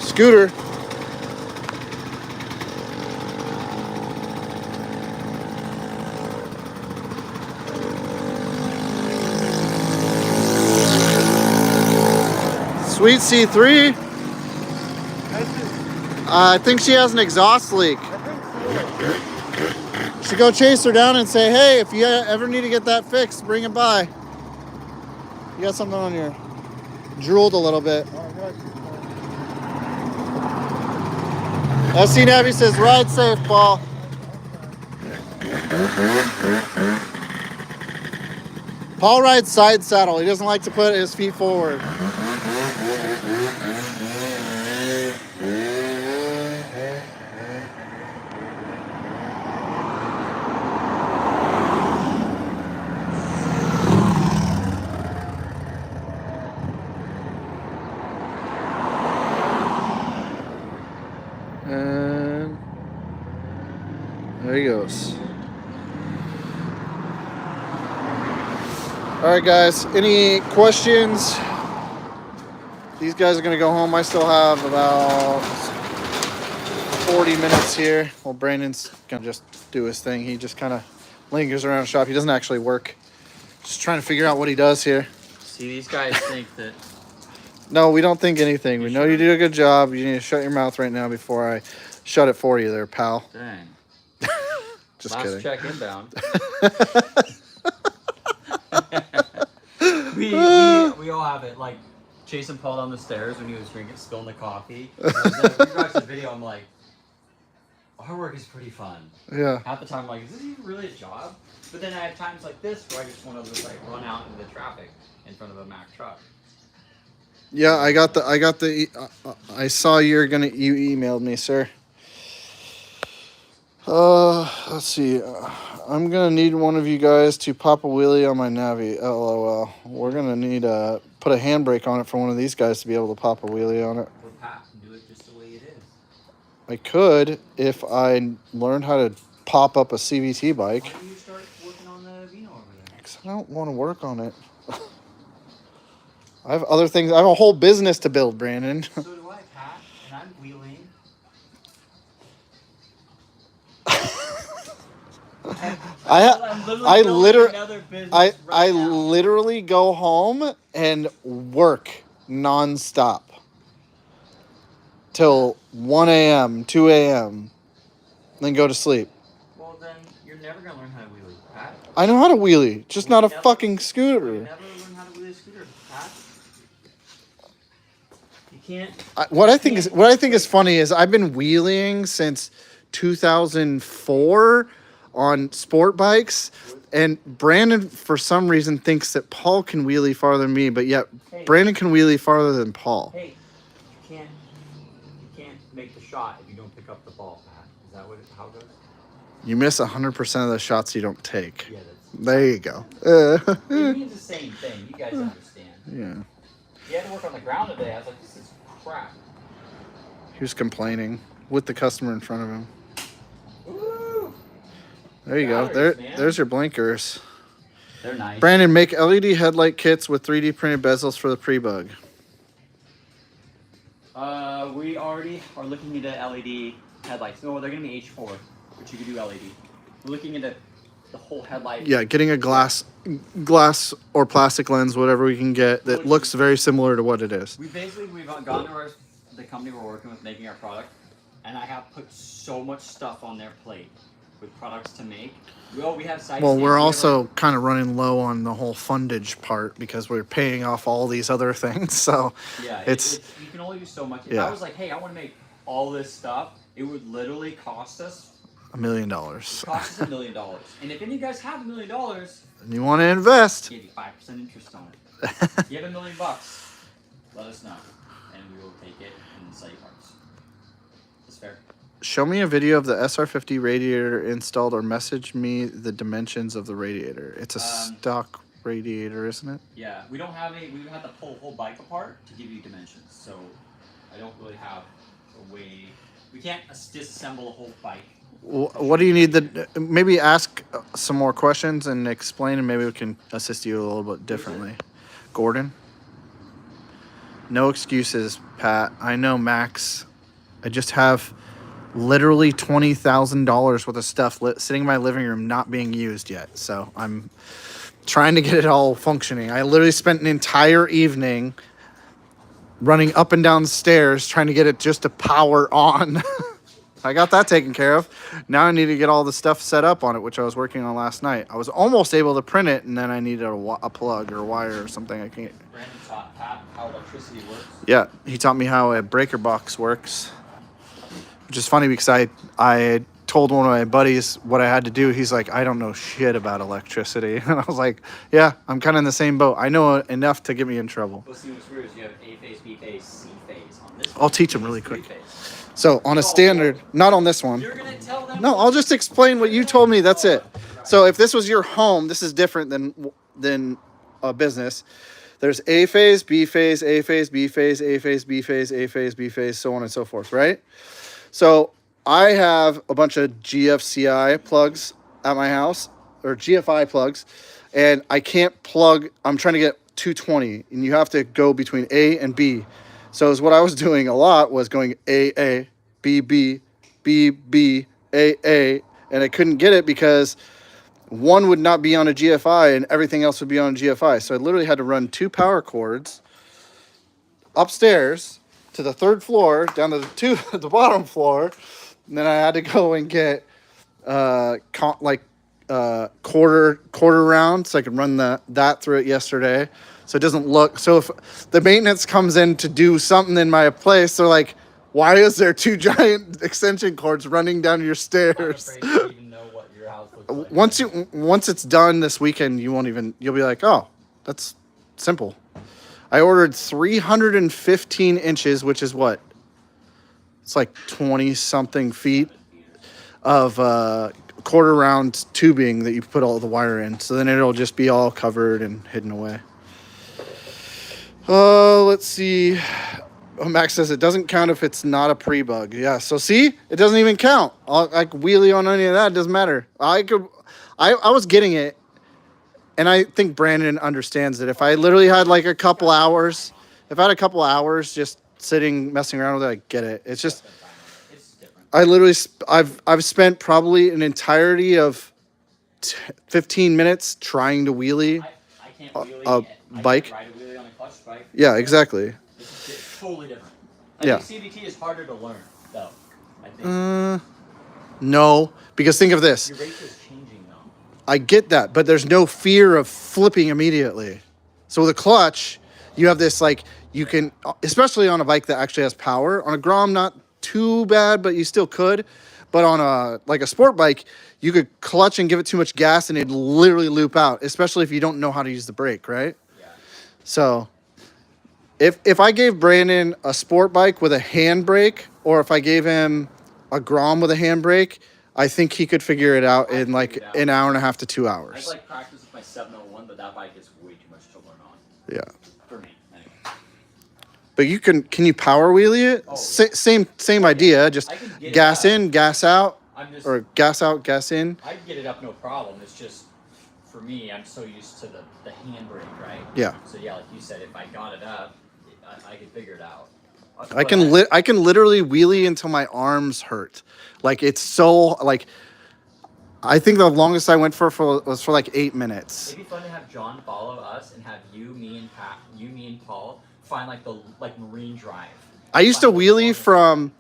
Scooter. Sweet C3. I think she has an exhaust leak. Should go chase her down and say, hey, if you ever need to get that fixed, bring it by. You got something on your... Drooled a little bit. SC Navi says, ride safe, Paul. Paul rides side saddle. He doesn't like to put his feet forward. And there he goes. All right, guys. Any questions? These guys are going to go home. I still have about 40 minutes here. Well, Brandon's going to just do his thing. He just kind of lingers around the shop. He doesn't actually work. Just trying to figure out what he does here. See, these guys think that. No, we don't think anything. We know you do a good job. You need to shut your mouth right now before I shut it for you there, pal. Dang. Just Last kidding. check inbound. we all have it. Like Jason Paul down the stairs when he was spilling the coffee. We watched the video. I'm like, our work is pretty fun. Yeah. Half the time, I'm like, is this even really a job? But then I have times like this where I just want to just like run out into the traffic in front of a Mack truck. Yeah, I saw you emailed me, sir. Let's see. I'm gonna need one of you guys to pop a wheelie on my Navi. LOL. We're gonna need put a handbrake on it for one of these guys to be able to pop a wheelie on it. Or Pat can do it just the way it is. I could if I learned how to pop up a CVT bike. Why don't you start working on the Vino over there? 'Cause I don't want to work on it. I have other things. I have a whole business to build, Brandon. So do I, Pat, and I'm wheeling. I literally go home and work nonstop till 1 a.m., 2 a.m., then go to sleep. Well, then you're never gonna learn how to wheelie, Pat. I know how to wheelie, just not a fucking You scooter. never learn how to wheelie a scooter, Pat. You can't. What I think is funny is I've been wheeling since 2004 on sport bikes, and Brandon for some reason thinks that Paul can wheelie farther than me, but yet Brandon can wheelie farther than Paul. Hey, you can't make the shot if you don't pick up the ball, Pat. Is that how it goes? You miss 100% of the shots you don't take. Yeah, There you go. it means the same thing. You guys understand. Yeah. You had to work on the ground today. I was like, this is crap. He was complaining with the customer in front of him. Woo! There you go. Batteries, man. There's your blinkers. They're nice. Brandon, make LED headlight kits with 3D printed bezels for the Prebug. We already are looking into LED headlights. No, they're gonna be H4, but you can do LED. We're looking into the whole headlight. Yeah, getting a glass or plastic lens, whatever we can get that looks very similar to what it is. We've gone to the company we're working with making our product, and I have put so much stuff on their plate with products to make. We have sites. Well, we're also kind of running low on the whole fundage part because we're paying off all these other things. So yeah, it's you can only do so much. If yeah. I was like, hey, I want to make all this stuff, it would literally cost us $1 million. Cost us $1 million. And if any of you guys have $1 million, and you want to invest, give you 5% interest on it. If you have $1 million, let us know, and we will take it and sell you parts. That's fair. Show me a video of the SR50 radiator installed or message me the dimensions of the radiator. It's a stock radiator, isn't it? Yeah, we don't have any. We would have to pull the whole bike apart to give you dimensions. So I don't really have a way. We can't disassemble a whole bike. What do you need? Maybe ask some more questions and explain, and maybe we can assist you a little bit differently. Gordon? No excuses, Pat. I know, Max. I just have literally $20,000 worth of stuff sitting in my living room not being used yet. So I'm trying to get it all functioning. I literally spent an entire evening running up and down the stairs trying to get it just to power on. I got that taken care of. Now I need to get all the stuff set up on it, which I was working on last night. I was almost able to print it, and then I needed a plug or a wire or something. I can't. Brandon taught Pat how electricity works. Yeah, he taught me how a breaker box works, which is funny because I told one of my buddies what I had to do. He's like, I don't know shit about electricity. And I was like, yeah, I'm kind of in the same boat. I know enough to get me in trouble. Well, see, what's weird is you have A phase, B phase, C phase on this. I'll teach him really three quick. phase. So on a standard, not on this one. You're gonna tell them. No, I'll just explain what you told me. That's it. So if this was your home, this is different than a business. There's A phase, B phase, A phase, B phase, A phase, B phase, A phase, B phase, so on and so forth, right? So I have a bunch of GFCI plugs at my house, or GFI plugs, and I can't plug. I'm trying to get 220, and you have to go between A and B. So what I was doing a lot was going AA, BB, BB, AA, and I couldn't get it because one would not be on a GFI and everything else would be on a GFI. So I literally had to run 2 power cords upstairs to the 3rd floor, down to the bottom floor, And then I had to go and get quarter round so I could run that through it yesterday. So it doesn't look, so if the maintenance comes in to do something in my place, they're like, why is there 2 giant extension cords running down your I'm stairs? afraid you don't even know what your house looks like. Once it's done this weekend, you'll be like, oh, that's simple. I ordered 315 inches, which is what? It's like 20 something feet of quarter round tubing that you put all the wire in. So then it'll just be all covered and hidden away. Let's see. Oh, Max says it doesn't count if it's not a Prebug. Yeah, so see? It doesn't even count. Like wheelie on any of that, it doesn't matter. I was getting it, and I think Brandon understands it. If I literally had like a couple hours, just sitting, messing around with it, I get it. It's just, It's different. I literally, I've spent probably an entirety of 15 minutes trying to wheelie. I can't wheelie a bike. I can't ride a wheelie on a clutch bike. Yeah, exactly. It's totally different. Yeah. think CVT is harder to learn, though. I think. No, because think of this. Your ratio's changing, though. I get that, but there's no fear of flipping immediately. So with a clutch, you have this like you can, especially on a bike that actually has power. On a Grom, not too bad, but you still could. But on a sport bike, you could clutch and give it too much gas, and it'd literally loop out. Especially if you don't know how to use the brake, right? Yeah. So if I gave Brandon a sport bike with a handbrake, or if I gave him a Grom with a handbrake, I think he could figure it out in like an hour and a half to 2 hours. I like practice with my 701, but that bike is way too much to learn on. Yeah. For me, anyway. But can you power wheelie it? Oh, Same idea, just I can get it gas up. in, gas out, I'm just, or gas out, gas in. I'd get it up no problem. It's just, for me, I'm so used to the handbrake, right? Yeah. So yeah, like you said, if I got it up, I could figure it out. I can literally wheelie until my arms hurt. Like it's so like. I think the longest I went for was for like 8 minutes. It'd be fun to have John follow us and have you, me, and Paul find like the marine drive. I used to wheelie from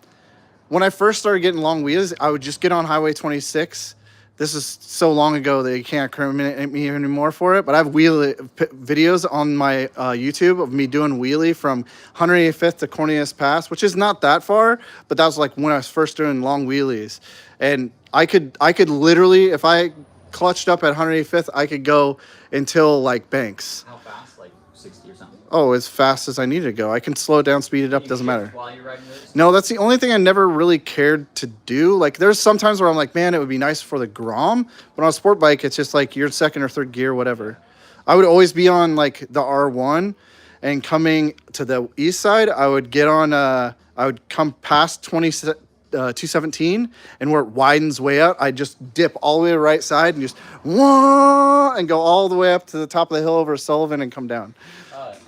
when I first started getting long wheels. I would just get on Highway 26. This is so long ago that you can't incriminate me anymore for it. But I have videos on my YouTube of me doing wheelie from 185th to Cornelius Pass, which is not that far, but that was like when I was first doing long wheelies. And I could literally, if I clutched up at 185th, I could go until like Banks. How fast? Like 60 or something? Oh, as fast as I need to go. I can slow it down, speed it up, Can you doesn't shift matter. While you're riding this? No, that's the only thing I never really cared to do. Like, there's some times where I'm like, man, it would be nice for the Grom, but on a sport bike, it's just like you're second or third gear, whatever. I would always be on like the R1, and coming to the east side, I would get on. I would come past 217, and where it widens way out, I just dip all the way to the right side and just whoa, and go all the way up to the top of the hill over Sullivan and come down.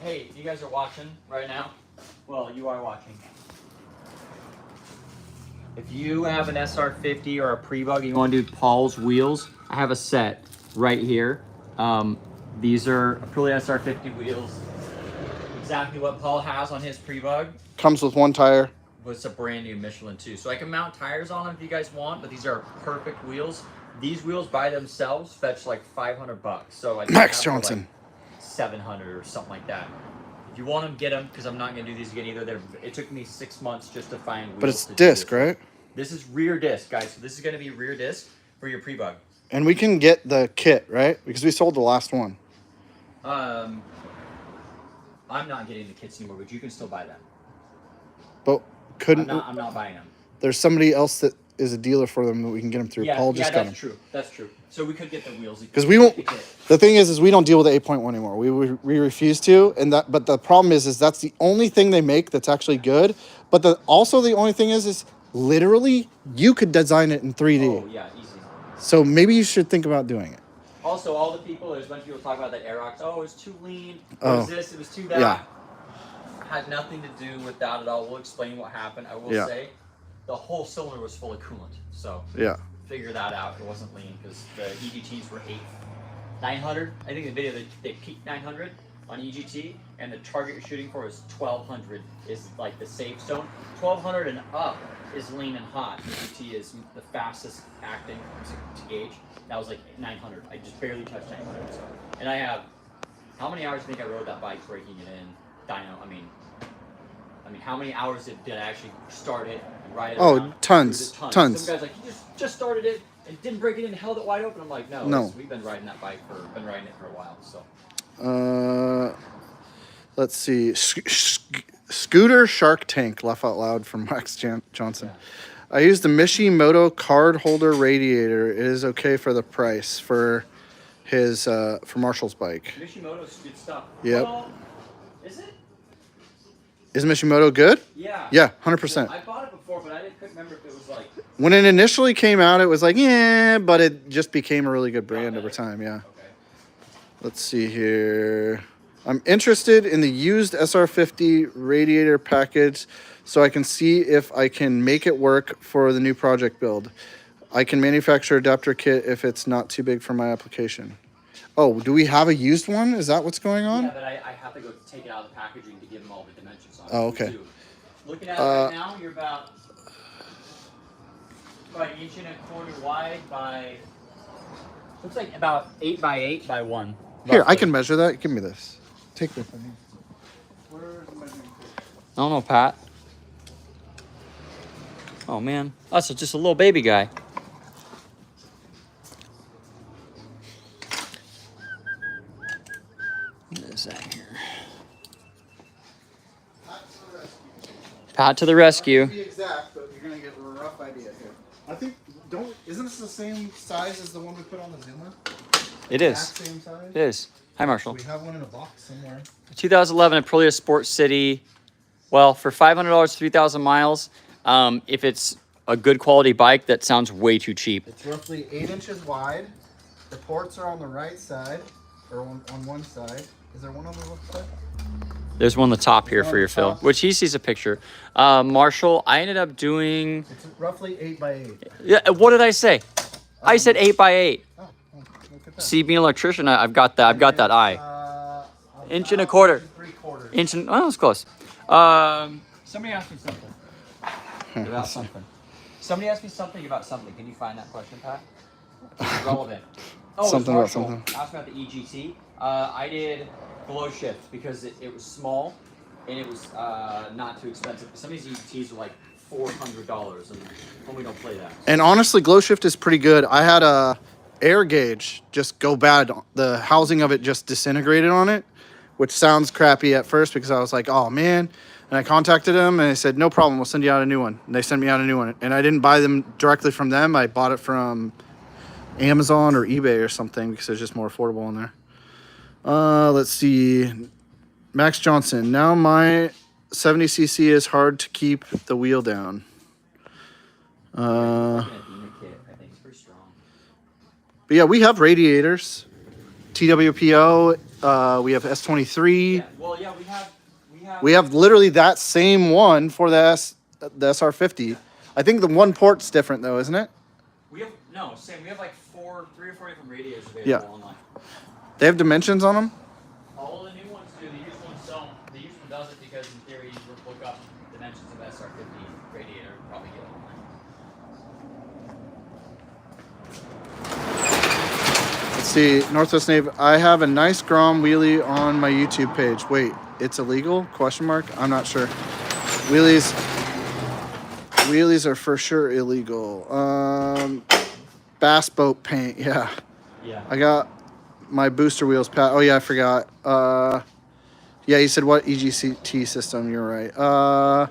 Hey, you guys are watching right now? Well, you are watching. If you have an SR50 or a Prebug and you want to do Paul's wheels, I have a set right here. These are Aprilia SR50 wheels. Exactly what Paul has on his Prebug. Comes with one tire. It's a brand new Michelin too. So I can mount tires on them if you guys want, but these are perfect wheels. These wheels by themselves fetch like $500. So I Max Johnson. Like 700 or something like that. If you want them, get them, because I'm not going to do these again either. It took me 6 months just to find wheels. But it's disc, right? This is rear disc, guys. So this is going to be rear disc for your Prebug. And we can get the kit, right? Because we sold the last one. I'm not getting the kits anymore, but you can still buy them. But couldn't... I'm not buying them. There's somebody else that is a dealer for them that we can get them through. Paul just got them. True. That's true. So we could get the wheels. Because we won't... The thing is we don't deal with the 8.1 anymore. We refuse to. But the problem is that's the only thing they make that's actually good. But also the only thing is literally you could design it in 3D. Oh, yeah, easy. So maybe you should think about doing it. Also, all the people, there's a bunch of people talking about that Aerox. Oh, it was too lean. It Oh. was this, it was too that. Yeah. Had nothing to do with that at all. We'll explain what happened. I will say the whole cylinder was full of coolant. So Yeah. figure that out. It wasn't lean because the EGTs were 900. I think in the video they peaked 900 on EGT, and the target you're shooting for is 1200 is like the safe zone. 1200 and up is lean and hot. EGT is the fastest acting to gauge. That was like 900. I just barely touched 900. So. And I have, how many hours do you think I rode that bike breaking it in? Dyno, I mean, how many hours did I actually start it and ride it around? Tons. Some guys like, you just started it and didn't break it in and held it wide open. I'm like, no. We've been riding that bike for a while. So. Let's see. Scooter Shark Tank, laugh out loud from Max Johnson. Yeah. I used the Mishimoto card holder radiator. It is okay for the price for his for Marshall's bike. Mishimoto's good stuff. Yep. Well, is it? Is Mishimoto good? Yeah. Yeah, 100%. I bought it before, but I couldn't remember if it was like. When it initially came out, it was like, yeah, but it just became a really good brand over time. Yeah. Okay. Let's see here. I'm interested in the used SR50 radiator package so I can see if I can make it work for the new project build. I can manufacture adapter kit if it's not too big for my application. Oh, do we have a used one? Is that what's going on? Yeah, but I have to go take it out of the packaging to give them all the dimensions on it. Oh, okay. Looking at it right now, you're about an inch and a quarter wide by, looks like about 8 by 8 by 1. Here, I can measure that. Give me this. Take this. Where's the measuring tape? I don't know, Pat. Oh, man. That's just a little baby guy. What is that here? Pat to the rescue. To be exact, but you're gonna get a rough idea here. I think isn't this the same size as the one we put on the Zoomer? It is. Same size? It is. Hi, Marshall. We have one in a box somewhere. 2011 Aprilia Sport City. Well, for $500, 3,000 miles. If it's a good quality bike, that sounds way too cheap. It's roughly 8 inches wide. The ports are on the right side, or on one side. Is there one on the left side? There's one on the top here for your fill, which he sees a picture. Marshall, I ended up doing. It's roughly 8 by 8. Yeah. What did I say? I said 8 by 8. Oh, look at that. See, being an electrician, I've got that. I've got that eye. Inch and a quarter. 3/4. Inch and that was close. Somebody asked me something about something. Somebody asked me something about something. Can you find that question, Pat? It's relevant. Oh, something about something. Asked about the EGT. I did glow shift because it was small and it was not too expensive. Some of these EGTs are like $400, and we don't play that. And honestly, glow shift is pretty good. I had a air gauge just go bad. The housing of it just disintegrated on it, which sounds crappy at first because I was like, oh man. And I contacted them and they said, no problem, we'll send you out a new one. And they sent me out a new one. And I didn't buy them directly from them. I bought it from Amazon or eBay or something because it's just more affordable in there. Let's see. Max Johnson. Now my 70cc is hard to keep the wheel down. But yeah, we have radiators. TWPO. We have S23. Yeah, well, yeah, we have literally that same one for the SR50. I think the one port's different though, isn't it? We have same. We have like 3 or 4 different radiators available online. They have dimensions on them. All the new ones do. The used ones don't. The used one does it because in theory you look up dimensions of SR50 radiator, probably get it online. Let's see, Northwest Nave. I have a nice Grom wheelie on my YouTube page. Wait, it's illegal? Question mark? I'm not sure. Wheelies are for sure illegal. Bass boat paint. Yeah. Yeah. I got my booster wheels. Oh yeah, I forgot. Yeah, you said what EGT system? You're right.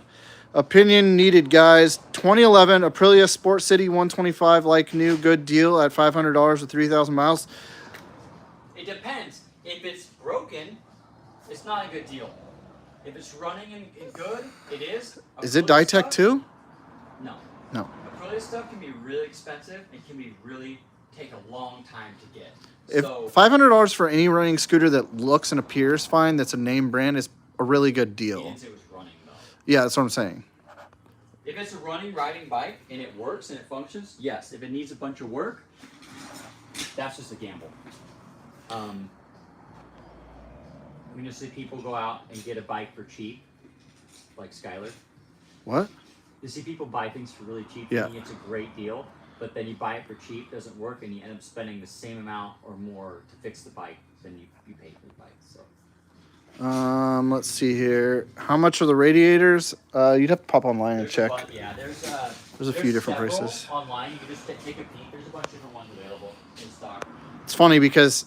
Opinion needed, guys. 2011 Aprilia Sport City 125, like new, good deal at $500 with 3,000 miles. It depends. If it's broken, it's not a good deal. If it's running and good, it is. Is it Ditech too? No. No. Aprilia stuff can be really expensive and can be really take a long time to get. If So $500 for any running scooter that looks and appears fine, that's a name brand, is a really good he deal. didn't say it was running though. Yeah, that's what I'm saying. If it's a running riding bike and it works and it functions, yes. If it needs a bunch of work, that's just a gamble. We just see people go out and get a bike for cheap, like Skylar. What? You see people buy things for really cheap, Yeah. thinking it's a great deal, but then you buy it for cheap, doesn't work, and you end up spending the same amount or more to fix the bike than you paid for the bike. So. Let's see here. How much are the radiators? You'd have to pop online and check. There's a few different several prices. online. You can just take a peek. There's a bunch of different ones available in stock. It's funny because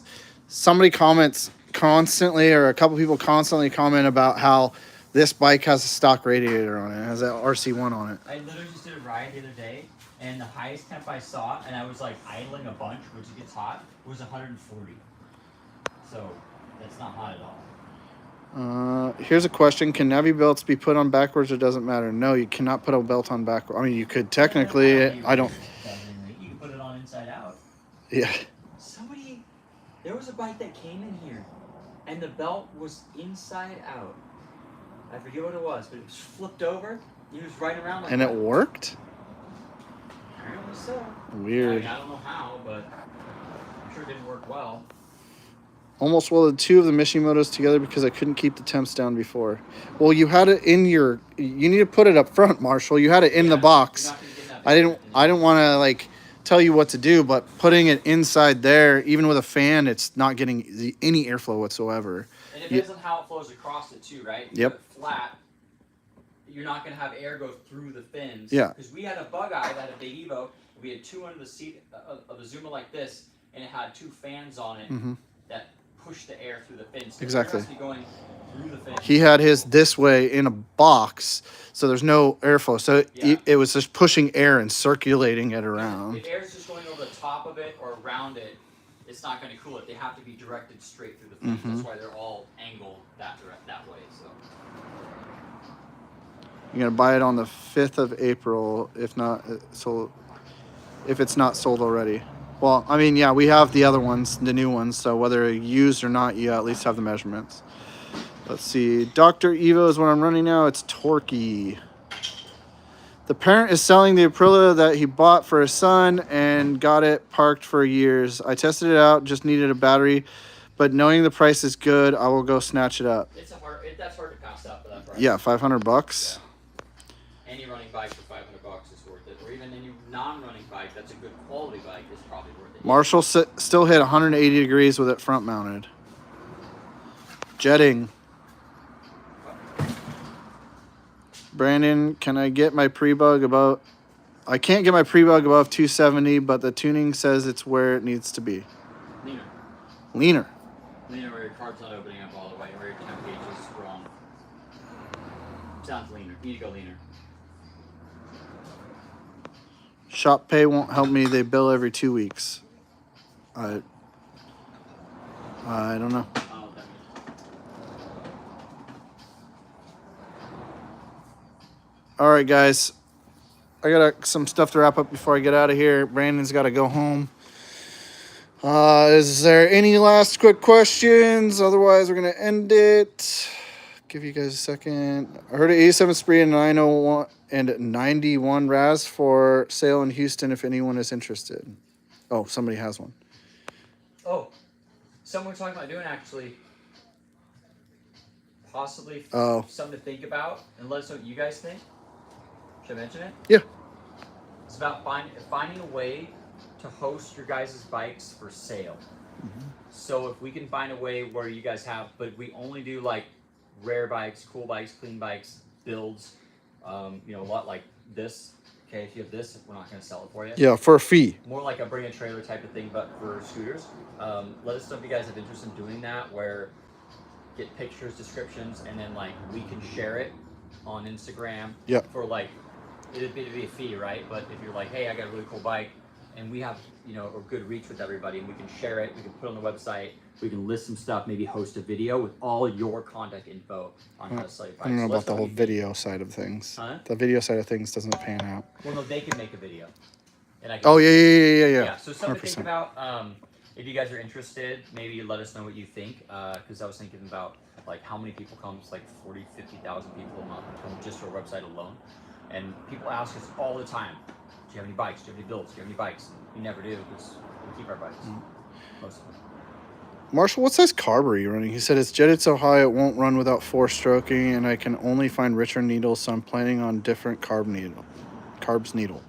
somebody comments constantly, or a couple people constantly comment about how this bike has a stock radiator on it. It has that RC1 on it. I literally just did a ride the other day, and the highest temp I saw, and I was like idling a bunch, which gets hot, was 140. So that's not hot at all. Here's a question. Can Navi belts be put on backwards or doesn't matter? No, you cannot put a belt on backwards. I mean, you could technically. I don't. You can put it on inside out. Yeah. There was a bike that came in here, and the belt was inside out. I forget what it was, but it was flipped over. He was riding around like And it worked? Apparently so. Weird. I don't know how, but I'm sure it didn't work well. Almost welded two of the Mishimotos together because I couldn't keep the temps down before. Well, you had it in your. You need to put it up front, Marshall. You had it in the box. I didn't want to like tell you what to do, but putting it inside there, even with a fan, it's not getting any airflow whatsoever. And it depends on how it flows across it too, right? If Yep. you have it flat, you're not going to have air go through the fins. Yeah. Because we had a bug eye that had a big Evo. We had two under the seat of the Zuma like this, and it had two fans on it that push the air through the fins. So Exactly. it has to be going through the fins. He had his this way in a box, so there's no airflow. So it was just pushing air and circulating it around. If air is just going over the top of it or around it, it's not going to cool it. They have to be directed straight through the fins. That's why they're all angled that way. So. You're gonna buy it on the 5th of April, if it's not sold already. Well, I mean, yeah, we have the other ones, the new ones, so whether used or not, you at least have the measurements. Let's see. Dr. Evo is what I'm running now. It's Torquey. The parent is selling the Aprilia that he bought for his son and got it parked for years. I tested it out, just needed a battery, but knowing the price is good, I will go snatch it up. That's hard to pass up for that price. Yeah, $500. Yeah. Any running bike for $500 is worth it, or even any non-running bike that's a good quality bike is probably worth it. Marshall still hit 180 degrees with it front mounted. Jetting. Brandon, can I get my Prebug above? I can't get my Prebug above 270, but the tuning says it's where it needs to be. Leaner. Leaner where your carb's not opening up all the way, where your temp gauge is wrong. Sounds leaner. You need to go leaner. Shop pay won't help me. They bill every 2 weeks. I don't know. Oh, that All right, guys. I got some stuff to wrap up before I get out of here. Brandon's got to go home. Is there any last quick questions? Otherwise, we're going to end it. Give you guys a second. I heard an 87 Spree and 901 and 91 Raz for sale in Houston if anyone is interested. Oh, somebody has one. Oh, something we're talking about doing actually. Possibly something to think about, and let us know what you guys think. Should I mention it? Yeah. It's about finding a way to host your guys' bikes for sale. So if we can find a way where you guys have, but we only do like rare bikes, cool bikes, clean bikes, builds, a lot like this. Okay, if you have this, we're not going to sell it for you. Yeah, for a fee. More like a bring a trailer type of thing, but for scooters. Let us know if you guys have interest in doing that, where get pictures, descriptions, and then like we can share it on Instagram. Yeah. For like, it'd be a fee, right? But if you're like, hey, I got a really cool bike, and we have a good reach with everybody, and we can share it, we can put it on the website, we can list some stuff, maybe host a video with all your contact info on how to sell your bike. I don't know So about let's the whole what you video side of things. Huh? The video side of things doesn't pan out. Well, no, they can make a video. And I can Oh, yeah. Yeah, so something 100%. to think about. If you guys are interested, maybe let us know what you think. Because I was thinking about like how many people come. It's like 40, 50,000 people a month come just to our website alone. And people ask us all the time, do you have any bikes? Do you have any builds? Do you have any bikes? We never do because we keep our bikes. Most of them. Marshall, what size carb are you running? He said it's jetted so high it won't run without 4-stroking, and I can only find richer needles, so I'm planning on different carbs needle.